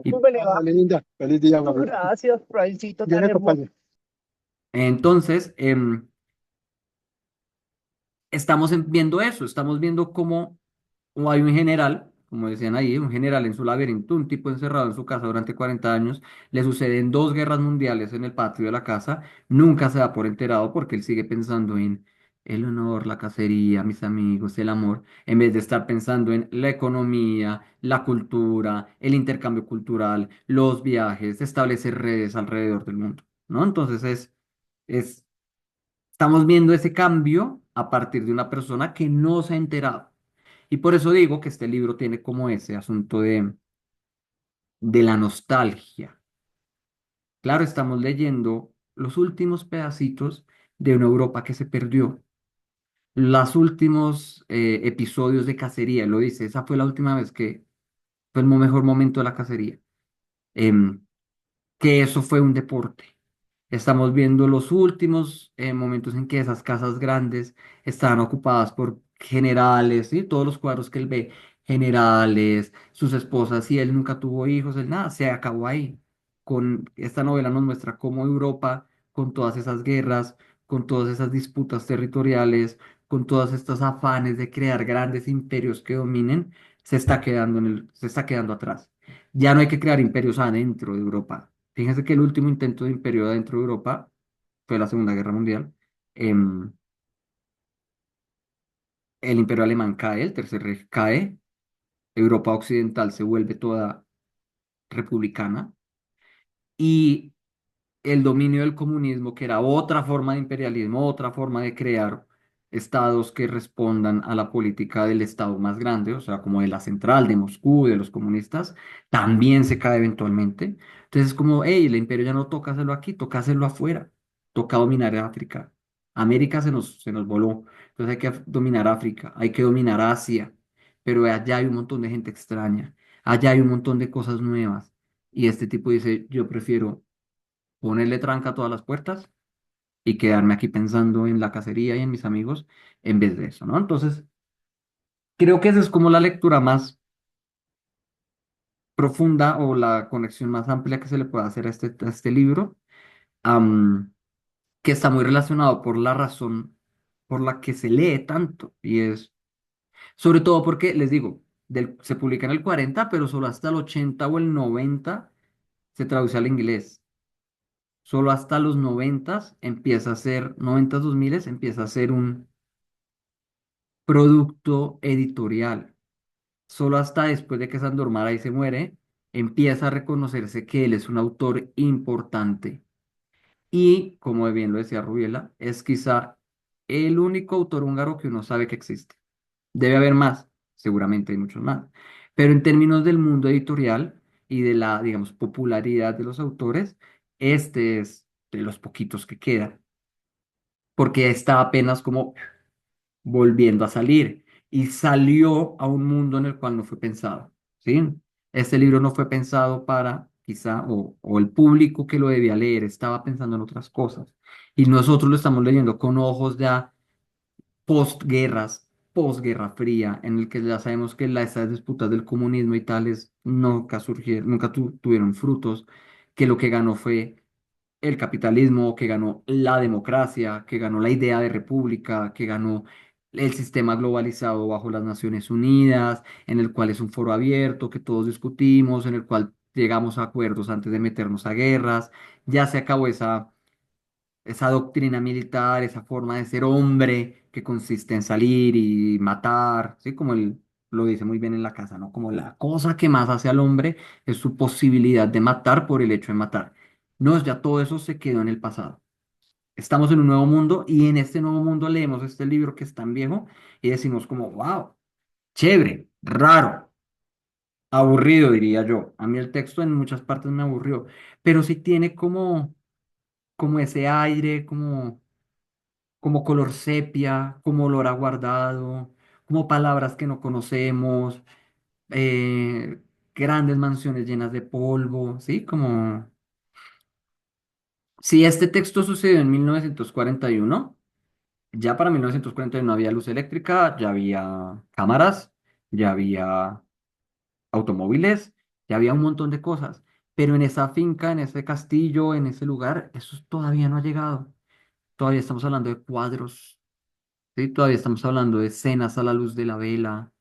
Y ¿Cómo le va? Vale, linda. Feliz día, mamá. Gracias, Francito, Yo tan le hermoso. Acompaño. entonces, estamos viendo eso, estamos viendo cómo, cómo hay un general, como decían ahí, un general en su laberinto, un tipo encerrado en su casa durante 40 años, le suceden dos guerras mundiales en el patio de la casa, nunca se da por enterado porque él sigue pensando en el honor, la cacería, mis amigos, el amor, en vez de estar pensando en la economía, la cultura, el intercambio cultural, los viajes, establecer redes alrededor del mundo, ¿no? Entonces es estamos viendo ese cambio a partir de una persona que no se ha enterado. Y por eso digo que este libro tiene como ese asunto de la nostalgia. Claro, estamos leyendo los últimos pedacitos de una Europa que se perdió. Los últimos episodios de cacería, lo dice, esa fue la última vez que fue el mejor momento de la cacería. Em, que eso fue un deporte. Estamos viendo los últimos momentos en que esas casas grandes estaban ocupadas por generales, y todos los cuadros que él ve, generales, sus esposas, y él nunca tuvo hijos, él nada, se acabó ahí. Con esta novela nos muestra cómo Europa, con todas esas guerras, con todas esas disputas territoriales, con todos estos afanes de crear grandes imperios que dominen, se está quedando atrás. Ya no hay que crear imperios adentro de Europa. Fíjense que el último intento de imperio adentro de Europa fue la Segunda Guerra Mundial. Em, el imperio alemán cae, el Tercer Reich cae, Europa Occidental se vuelve toda republicana y el dominio del comunismo, que era otra forma de imperialismo, otra forma de crear estados que respondan a la política del estado más grande, o sea, como de la central, de Moscú, de los comunistas, también se cae eventualmente. Entonces es como, hey, el imperio ya no toca hacerlo aquí, toca hacerlo afuera, toca dominar África. América se nos voló, entonces hay que dominar África, hay que dominar Asia, pero allá hay un montón de gente extraña, allá hay un montón de cosas nuevas. Y este tipo dice, yo prefiero ponerle tranca a todas las puertas y quedarme aquí pensando en la cacería y en mis amigos en vez de eso, ¿no? Entonces, creo que esa es como la lectura más profunda o la conexión más amplia que se le puede hacer a este libro, am, que está muy relacionado por la razón por la que se lee tanto y es, sobre todo porque, les digo, se publica en el 40 pero solo hasta el 80 o el 90 se traduce al inglés. Solo hasta los 90 empieza a ser, 90 2000 empieza a ser un producto editorial. Solo hasta después de que Sandor Maray se muere, empieza a reconocerse que él es un autor importante. Y, como bien lo decía Rubiela, es quizá el único autor húngaro que uno sabe que existe. Debe haber más, seguramente hay muchos más. Pero en términos del mundo editorial y de la, digamos, popularidad de los autores, este es de los poquitos que queda, porque está apenas como volviendo a salir y salió a un mundo en el cual no fue pensado, ¿sí? Este libro no fue pensado para, quizá, o el público que lo debía leer estaba pensando en otras cosas. Y nosotros lo estamos leyendo con ojos ya postguerras, posguerra fría, en el que ya sabemos que estas disputas del comunismo y tales nunca surgieron, nunca tuvieron frutos, que lo que ganó fue el capitalismo, que ganó la democracia, que ganó la idea de república, que ganó el sistema globalizado bajo las Naciones Unidas, en el cual es un foro abierto, que todos discutimos, en el cual llegamos a acuerdos antes de meternos a guerras. Ya se acabó esa doctrina militar, esa forma de ser hombre que consiste en salir y matar, ¿sí? Como él lo dice muy bien en la casa, ¿no? Como la cosa que más hace al hombre es su posibilidad de matar por el hecho de matar. No, ya todo eso se quedó en el pasado. Estamos en un nuevo mundo y en este nuevo mundo leemos este libro que es tan viejo y decimos como, wow, chévere, raro, aburrido, diría yo. A mí el texto en muchas partes me aburrió, pero sí tiene como ese aire, como color sepia, como olor a guardado, como palabras que no conocemos, eh, grandes mansiones llenas de polvo, ¿sí? Como si este texto sucedió en 1941, ya para 1941 había luz eléctrica, ya había cámaras, ya había automóviles, ya había un montón de cosas, pero en esa finca, en ese castillo, en ese lugar, eso todavía no ha llegado. Todavía estamos hablando de cuadros. Sí, todavía estamos hablando de cenas a la luz de la vela,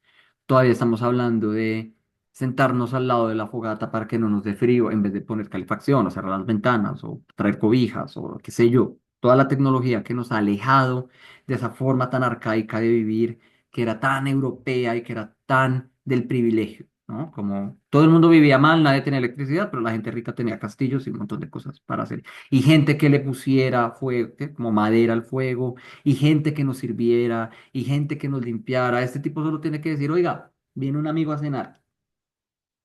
todavía estamos hablando de sentarnos al lado de la fogata para que no nos dé frío en vez de poner calefacción o cerrar las ventanas o traer cobijas o qué sé yo. Toda la tecnología que nos ha alejado de esa forma tan arcaica de vivir, que era tan europea y que era tan del privilegio, ¿no? Como todo el mundo vivía mal, nadie tenía electricidad, pero la gente rica tenía castillos y un montón de cosas para hacer. Y gente que le pusiera fuego, ¿qué? Como madera al fuego y gente que nos sirviera y gente que nos limpiara. Este tipo solo tiene que decir, oiga, viene un amigo a cenar.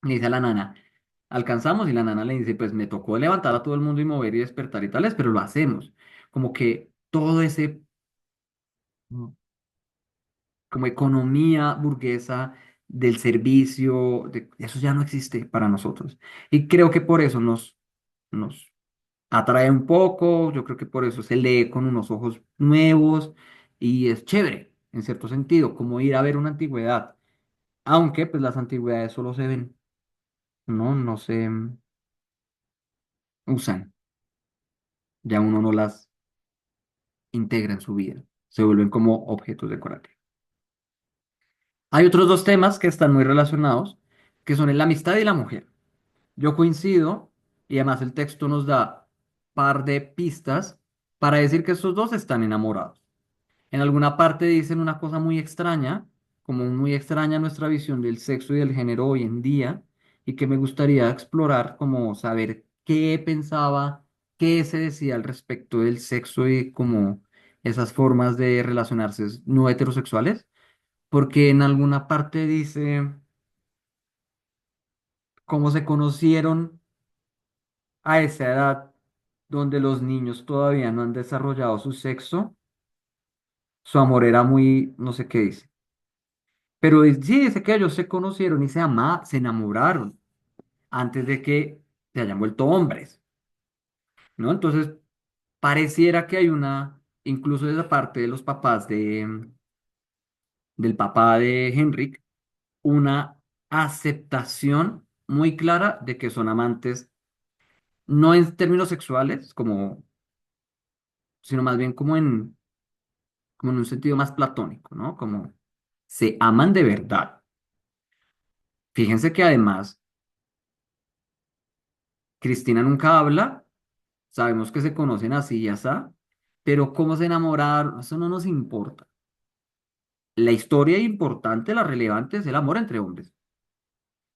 Le dice a la nana, alcanzamos y la nana le dice, pues me tocó levantar a todo el mundo y mover y despertar y tales, pero lo hacemos. Como que todo ese, como economía burguesa del servicio, eso ya no existe para nosotros. Y creo que por eso nos atrae un poco, yo creo que por eso se lee con unos ojos nuevos y es chévere, en cierto sentido, como ir a ver una antigüedad, aunque pues las antigüedades solo se ven, ¿no? No se usan, ya uno no las integra en su vida, se vuelven como objetos decorativos. Hay otros dos temas que están muy relacionados, que son la amistad y la mujer. Yo coincido y además el texto nos da par de pistas para decir que estos dos están enamorados. En alguna parte dicen una cosa muy extraña, como muy extraña nuestra visión del sexo y del género hoy en día, y que me gustaría explorar, como saber qué pensaba, qué se decía al respecto del sexo y como esas formas de relacionarse no heterosexuales, porque en alguna parte dice cómo se conocieron a esa edad donde los niños todavía no han desarrollado su sexo, su amor era muy, no sé qué dice. Pero sí, dice que ellos se conocieron y se enamoraron antes de que se hayan vuelto hombres, ¿no? Entonces, pareciera que hay incluso de esa parte de los papás del papá de Henrik, una aceptación muy clara de que son amantes, no en términos sexuales, sino más bien como en un sentido más platónico, ¿no? Como se aman de verdad. Fíjense que además Cristina nunca habla. Sabemos que se conocen así y ya está, pero cómo se enamoraron, eso no nos importa. La historia importante, la relevante, es el amor entre hombres.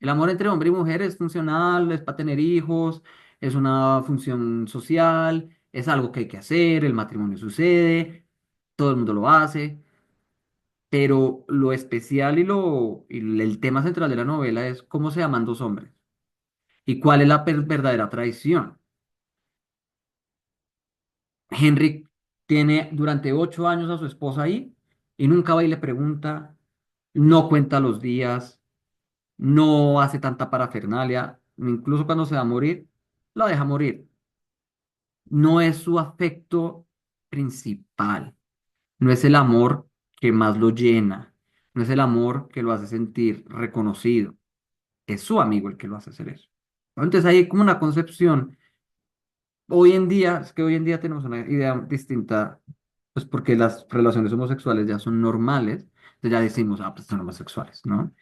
El amor entre hombre y mujer es funcional, es para tener hijos, es una función social, es algo que hay que hacer, el matrimonio sucede, todo el mundo lo hace, pero lo especial y el tema central de la novela es cómo se aman dos hombres y cuál es la verdadera traición. Henrik tiene durante 8 años a su esposa ahí y nunca va y le pregunta, no cuenta los días, no hace tanta parafernalia, incluso cuando se va a morir, la deja morir. No es su afecto principal, no es el amor que más lo llena, no es el amor que lo hace sentir reconocido, es su amigo el que lo hace hacer eso. Entonces hay como una concepción. Hoy en día, es que hoy en día tenemos una idea distinta, pues porque las relaciones homosexuales ya son normales, entonces ya decimos, ah, pues son homosexuales, ¿no?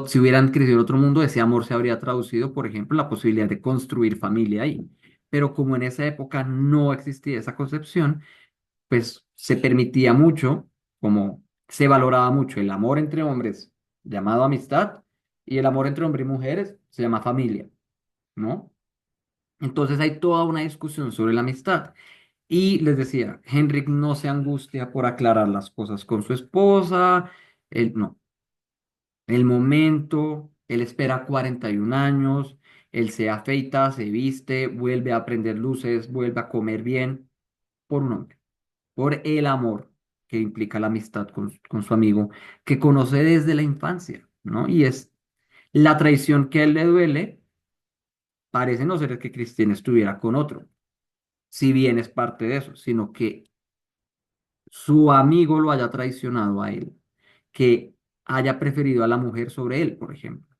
Si hubieran crecido en otro mundo, ese amor se habría traducido, por ejemplo, en la posibilidad de construir familia ahí. Pero como en esa época no existía esa concepción, pues se permitía mucho, como se valoraba mucho el amor entre hombres, llamado amistad, y el amor entre hombres y mujeres se llama familia, ¿no? Entonces hay toda una discusión sobre la amistad. Y les decía, Henrik no se angustia por aclarar las cosas con su esposa, él no. El momento, él espera 41 años, él se afeita, se viste, vuelve a prender luces, vuelve a comer bien por un hombre, por el amor que implica la amistad con su amigo, que conoce desde la infancia, ¿no? Y es la traición que a él le duele, parece no ser que Cristina estuviera con otro, si bien es parte de eso, sino que su amigo lo haya traicionado a él, que haya preferido a la mujer sobre él, por ejemplo,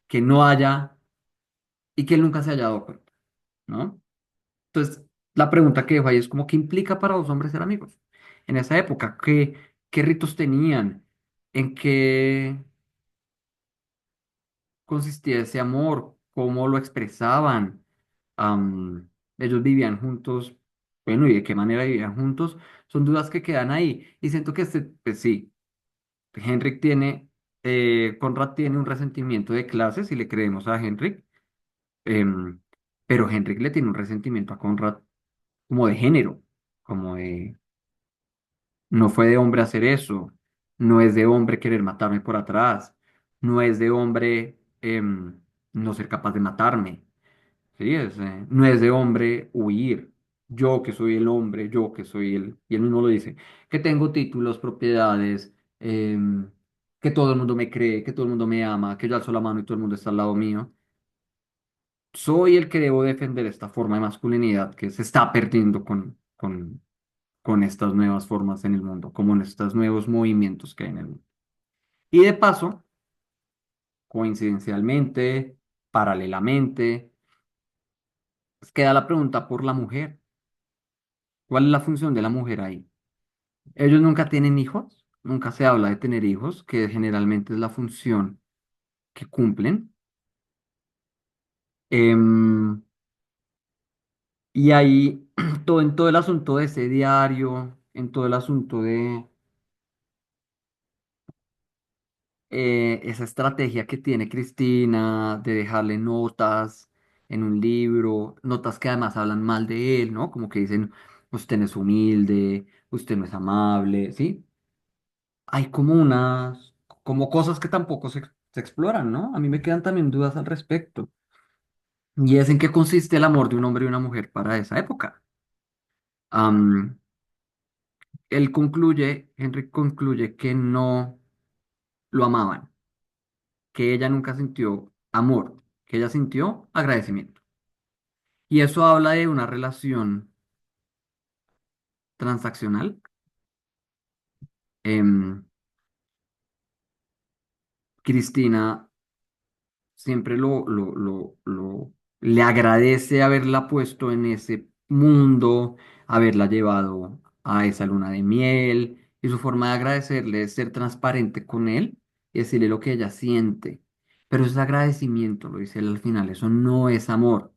que no haya y que él nunca se haya dado cuenta, ¿no? Entonces, la pregunta que dejo ahí es como, ¿qué implica para los hombres ser amigos? En esa época, ¿qué ritos tenían? ¿En qué consistía ese amor? ¿Cómo lo expresaban? Am, Ellos vivían juntos, bueno, ¿y de qué manera vivían juntos? Son dudas que quedan ahí. Y siento que pues sí. Henrik tiene, Conrad tiene un resentimiento de clases, si le creemos a Henrik, em, pero Henrik le tiene un resentimiento a Conrad como de género, como de, no fue de hombre hacer eso, no es de hombre querer matarme por atrás, no es de hombre no ser capaz de matarme. Sí, no es de hombre huir. Yo que soy el hombre, yo que soy el, y él mismo lo dice, que tengo títulos, propiedades, que todo el mundo me cree, que todo el mundo me ama, que yo alzo la mano y todo el mundo está al lado mío. Soy el que debo defender esta forma de masculinidad que se está perdiendo con estas nuevas formas en el mundo, como en estos nuevos movimientos que hay en el mundo. Y de paso, coincidencialmente, paralelamente, queda la pregunta por la mujer. ¿Cuál es la función de la mujer ahí? Ellos nunca tienen hijos, nunca se habla de tener hijos, que generalmente es la función que cumplen. Em, y ahí, en todo el asunto de ese diario, en todo el asunto de esa estrategia que tiene Cristina de dejarle notas en un libro, notas que además hablan mal de él, ¿no? Como que dicen, usted no es humilde, usted no es amable, ¿sí? Hay como cosas que tampoco se exploran, ¿no? A mí me quedan también dudas al respecto. Y es en qué consiste el amor de un hombre y una mujer para esa época. Am, Henry concluye que no lo amaban, que ella nunca sintió amor, que ella sintió agradecimiento. Y eso habla de una relación transaccional. Em, Cristina siempre le agradece haberla puesto en ese mundo, haberla llevado a esa luna de miel, y su forma de agradecerle es ser transparente con él y decirle lo que ella siente. Pero eso es agradecimiento, lo dice él al final, eso no es amor.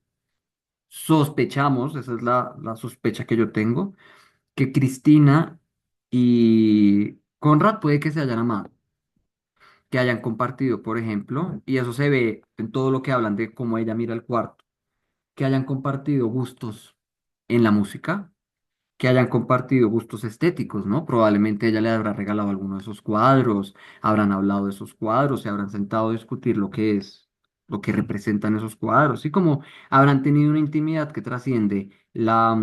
Sospechamos, esa es la sospecha que yo tengo, que Cristina y Conrad puede que se hayan amado, que hayan compartido, por ejemplo, y eso se ve en todo lo que hablan de cómo ella mira el cuarto, que hayan compartido gustos en la música, que hayan compartido gustos estéticos, ¿no? Probablemente ella le habrá regalado alguno de esos cuadros, habrán hablado de esos cuadros, se habrán sentado a discutir lo que es, lo que representan esos cuadros, y como habrán tenido una intimidad que trasciende la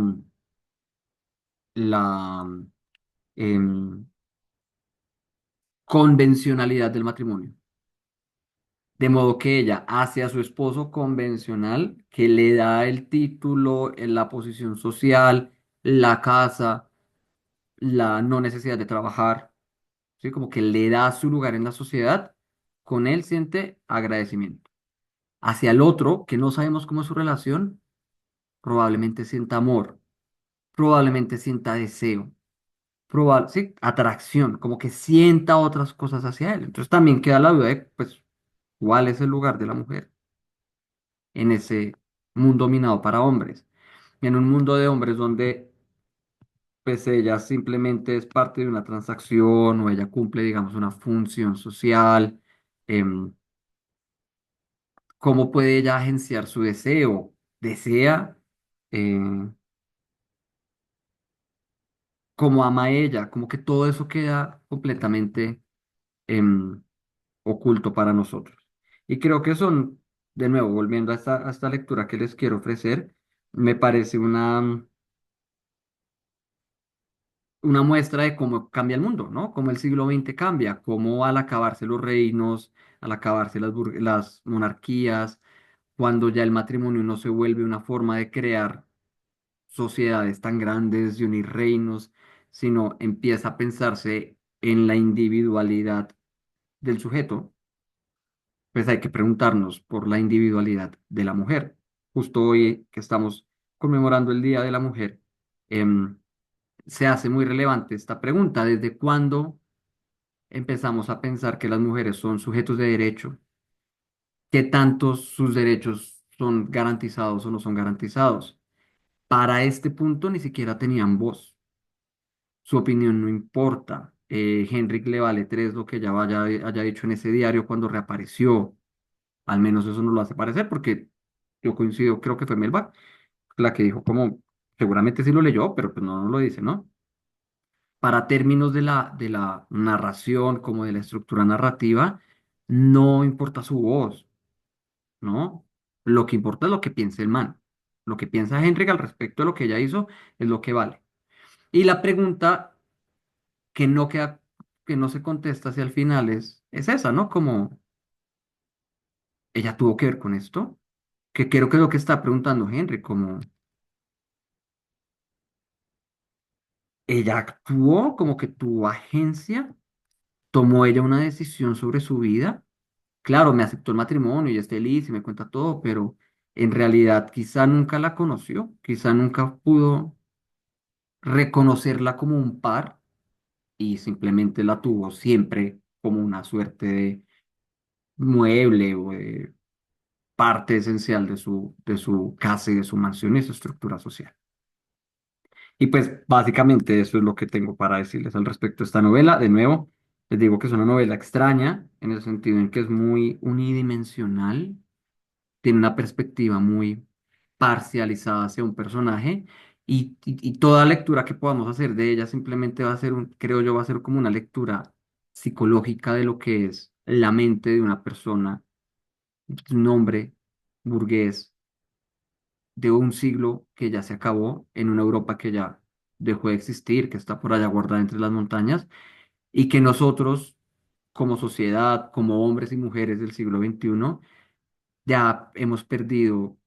em, convencionalidad del matrimonio. De modo que ella hace a su esposo convencional, que le da el título, la posición social, la casa, la no necesidad de trabajar, ¿sí? Como que le da su lugar en la sociedad, con él siente agradecimiento. Hacia el otro, que no sabemos cómo es su relación, probablemente sienta amor, probablemente sienta deseo, sí, atracción, como que sienta otras cosas hacia él. Entonces también queda la duda de, pues, ¿cuál es el lugar de la mujer en ese mundo dominado para hombres? En un mundo de hombres donde pues ella simplemente es parte de una transacción o ella cumple, digamos, una función social. em, ¿Cómo puede ella agenciar su deseo? ¿Desea? eh, ¿Cómo ama ella? Como que todo eso queda completamente em, oculto para nosotros. Y creo que son, de nuevo, volviendo a esta lectura que les quiero ofrecer, me parece una muestra de cómo cambia el mundo, ¿no? Cómo el siglo XX cambia, cómo al acabarse los reinos, al acabarse las monarquías, cuando ya el matrimonio no se vuelve una forma de crear sociedades tan grandes, de unir reinos, sino empieza a pensarse en la individualidad del sujeto, pues hay que preguntarnos por la individualidad de la mujer. Justo hoy que estamos conmemorando el Día de la Mujer, em, se hace muy relevante esta pregunta: ¿desde cuándo empezamos a pensar que las mujeres son sujetos de derecho? ¿Qué tantos sus derechos son garantizados o no son garantizados? Para este punto ni siquiera tenían voz. Su opinión no importa. Henrik le vale tres lo que ella haya dicho en ese diario cuando reapareció. Al menos eso no lo hace parecer, porque yo coincido, creo que fue Melba la que dijo como, seguramente sí lo leyó, pero pues no lo dice, ¿no? Para términos de la narración, como de la estructura narrativa, no importa su voz, ¿no? Lo que importa es lo que piensa el man. Lo que piensa Henrik al respecto de lo que ella hizo es lo que vale. Y la pregunta que no queda, que no se contesta hacia el final es esa, ¿no? Como, ¿ella tuvo que ver con esto? Que creo que es lo que está preguntando Henry, como, ¿ella actuó, como que tuvo agencia? ¿Tomó ella una decisión sobre su vida? Claro, me aceptó el matrimonio y es feliz y me cuenta todo, pero en realidad quizá nunca la conoció, quizá nunca pudo reconocerla como un par y simplemente la tuvo siempre como una suerte de mueble o de parte esencial de su casa y de su mansión y su estructura social. Y pues básicamente eso es lo que tengo para decirles al respecto de esta novela. De nuevo, les digo que es una novela extraña en el sentido en que es muy unidimensional, tiene una perspectiva muy parcializada hacia un personaje y toda lectura que podamos hacer de ella simplemente va a ser creo yo, va a ser como una lectura psicológica de lo que es la mente de una persona, un hombre burgués de un siglo que ya se acabó, en una Europa que ya dejó de existir, que está por allá guardada entre las montañas, y que nosotros, como sociedad, como hombres y mujeres del siglo XXI, ya hemos perdido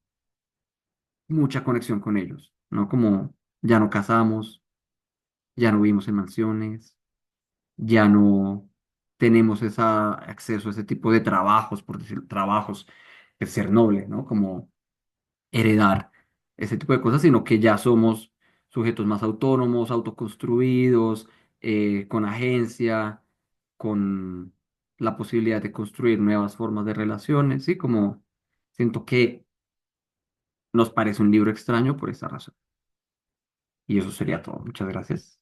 mucha conexión con ellos, ¿no? Como ya no casamos, ya no vivimos en mansiones, ya no tenemos ese acceso a ese tipo de trabajos, por decir trabajos, de ser noble, ¿no? Como heredar ese tipo de cosas, sino que ya somos sujetos más autónomos, autoconstruidos, con agencia, con la posibilidad de construir nuevas formas de relaciones, ¿sí? Como siento que nos parece un libro extraño por esa razón. Y eso sería todo. Muchas gracias.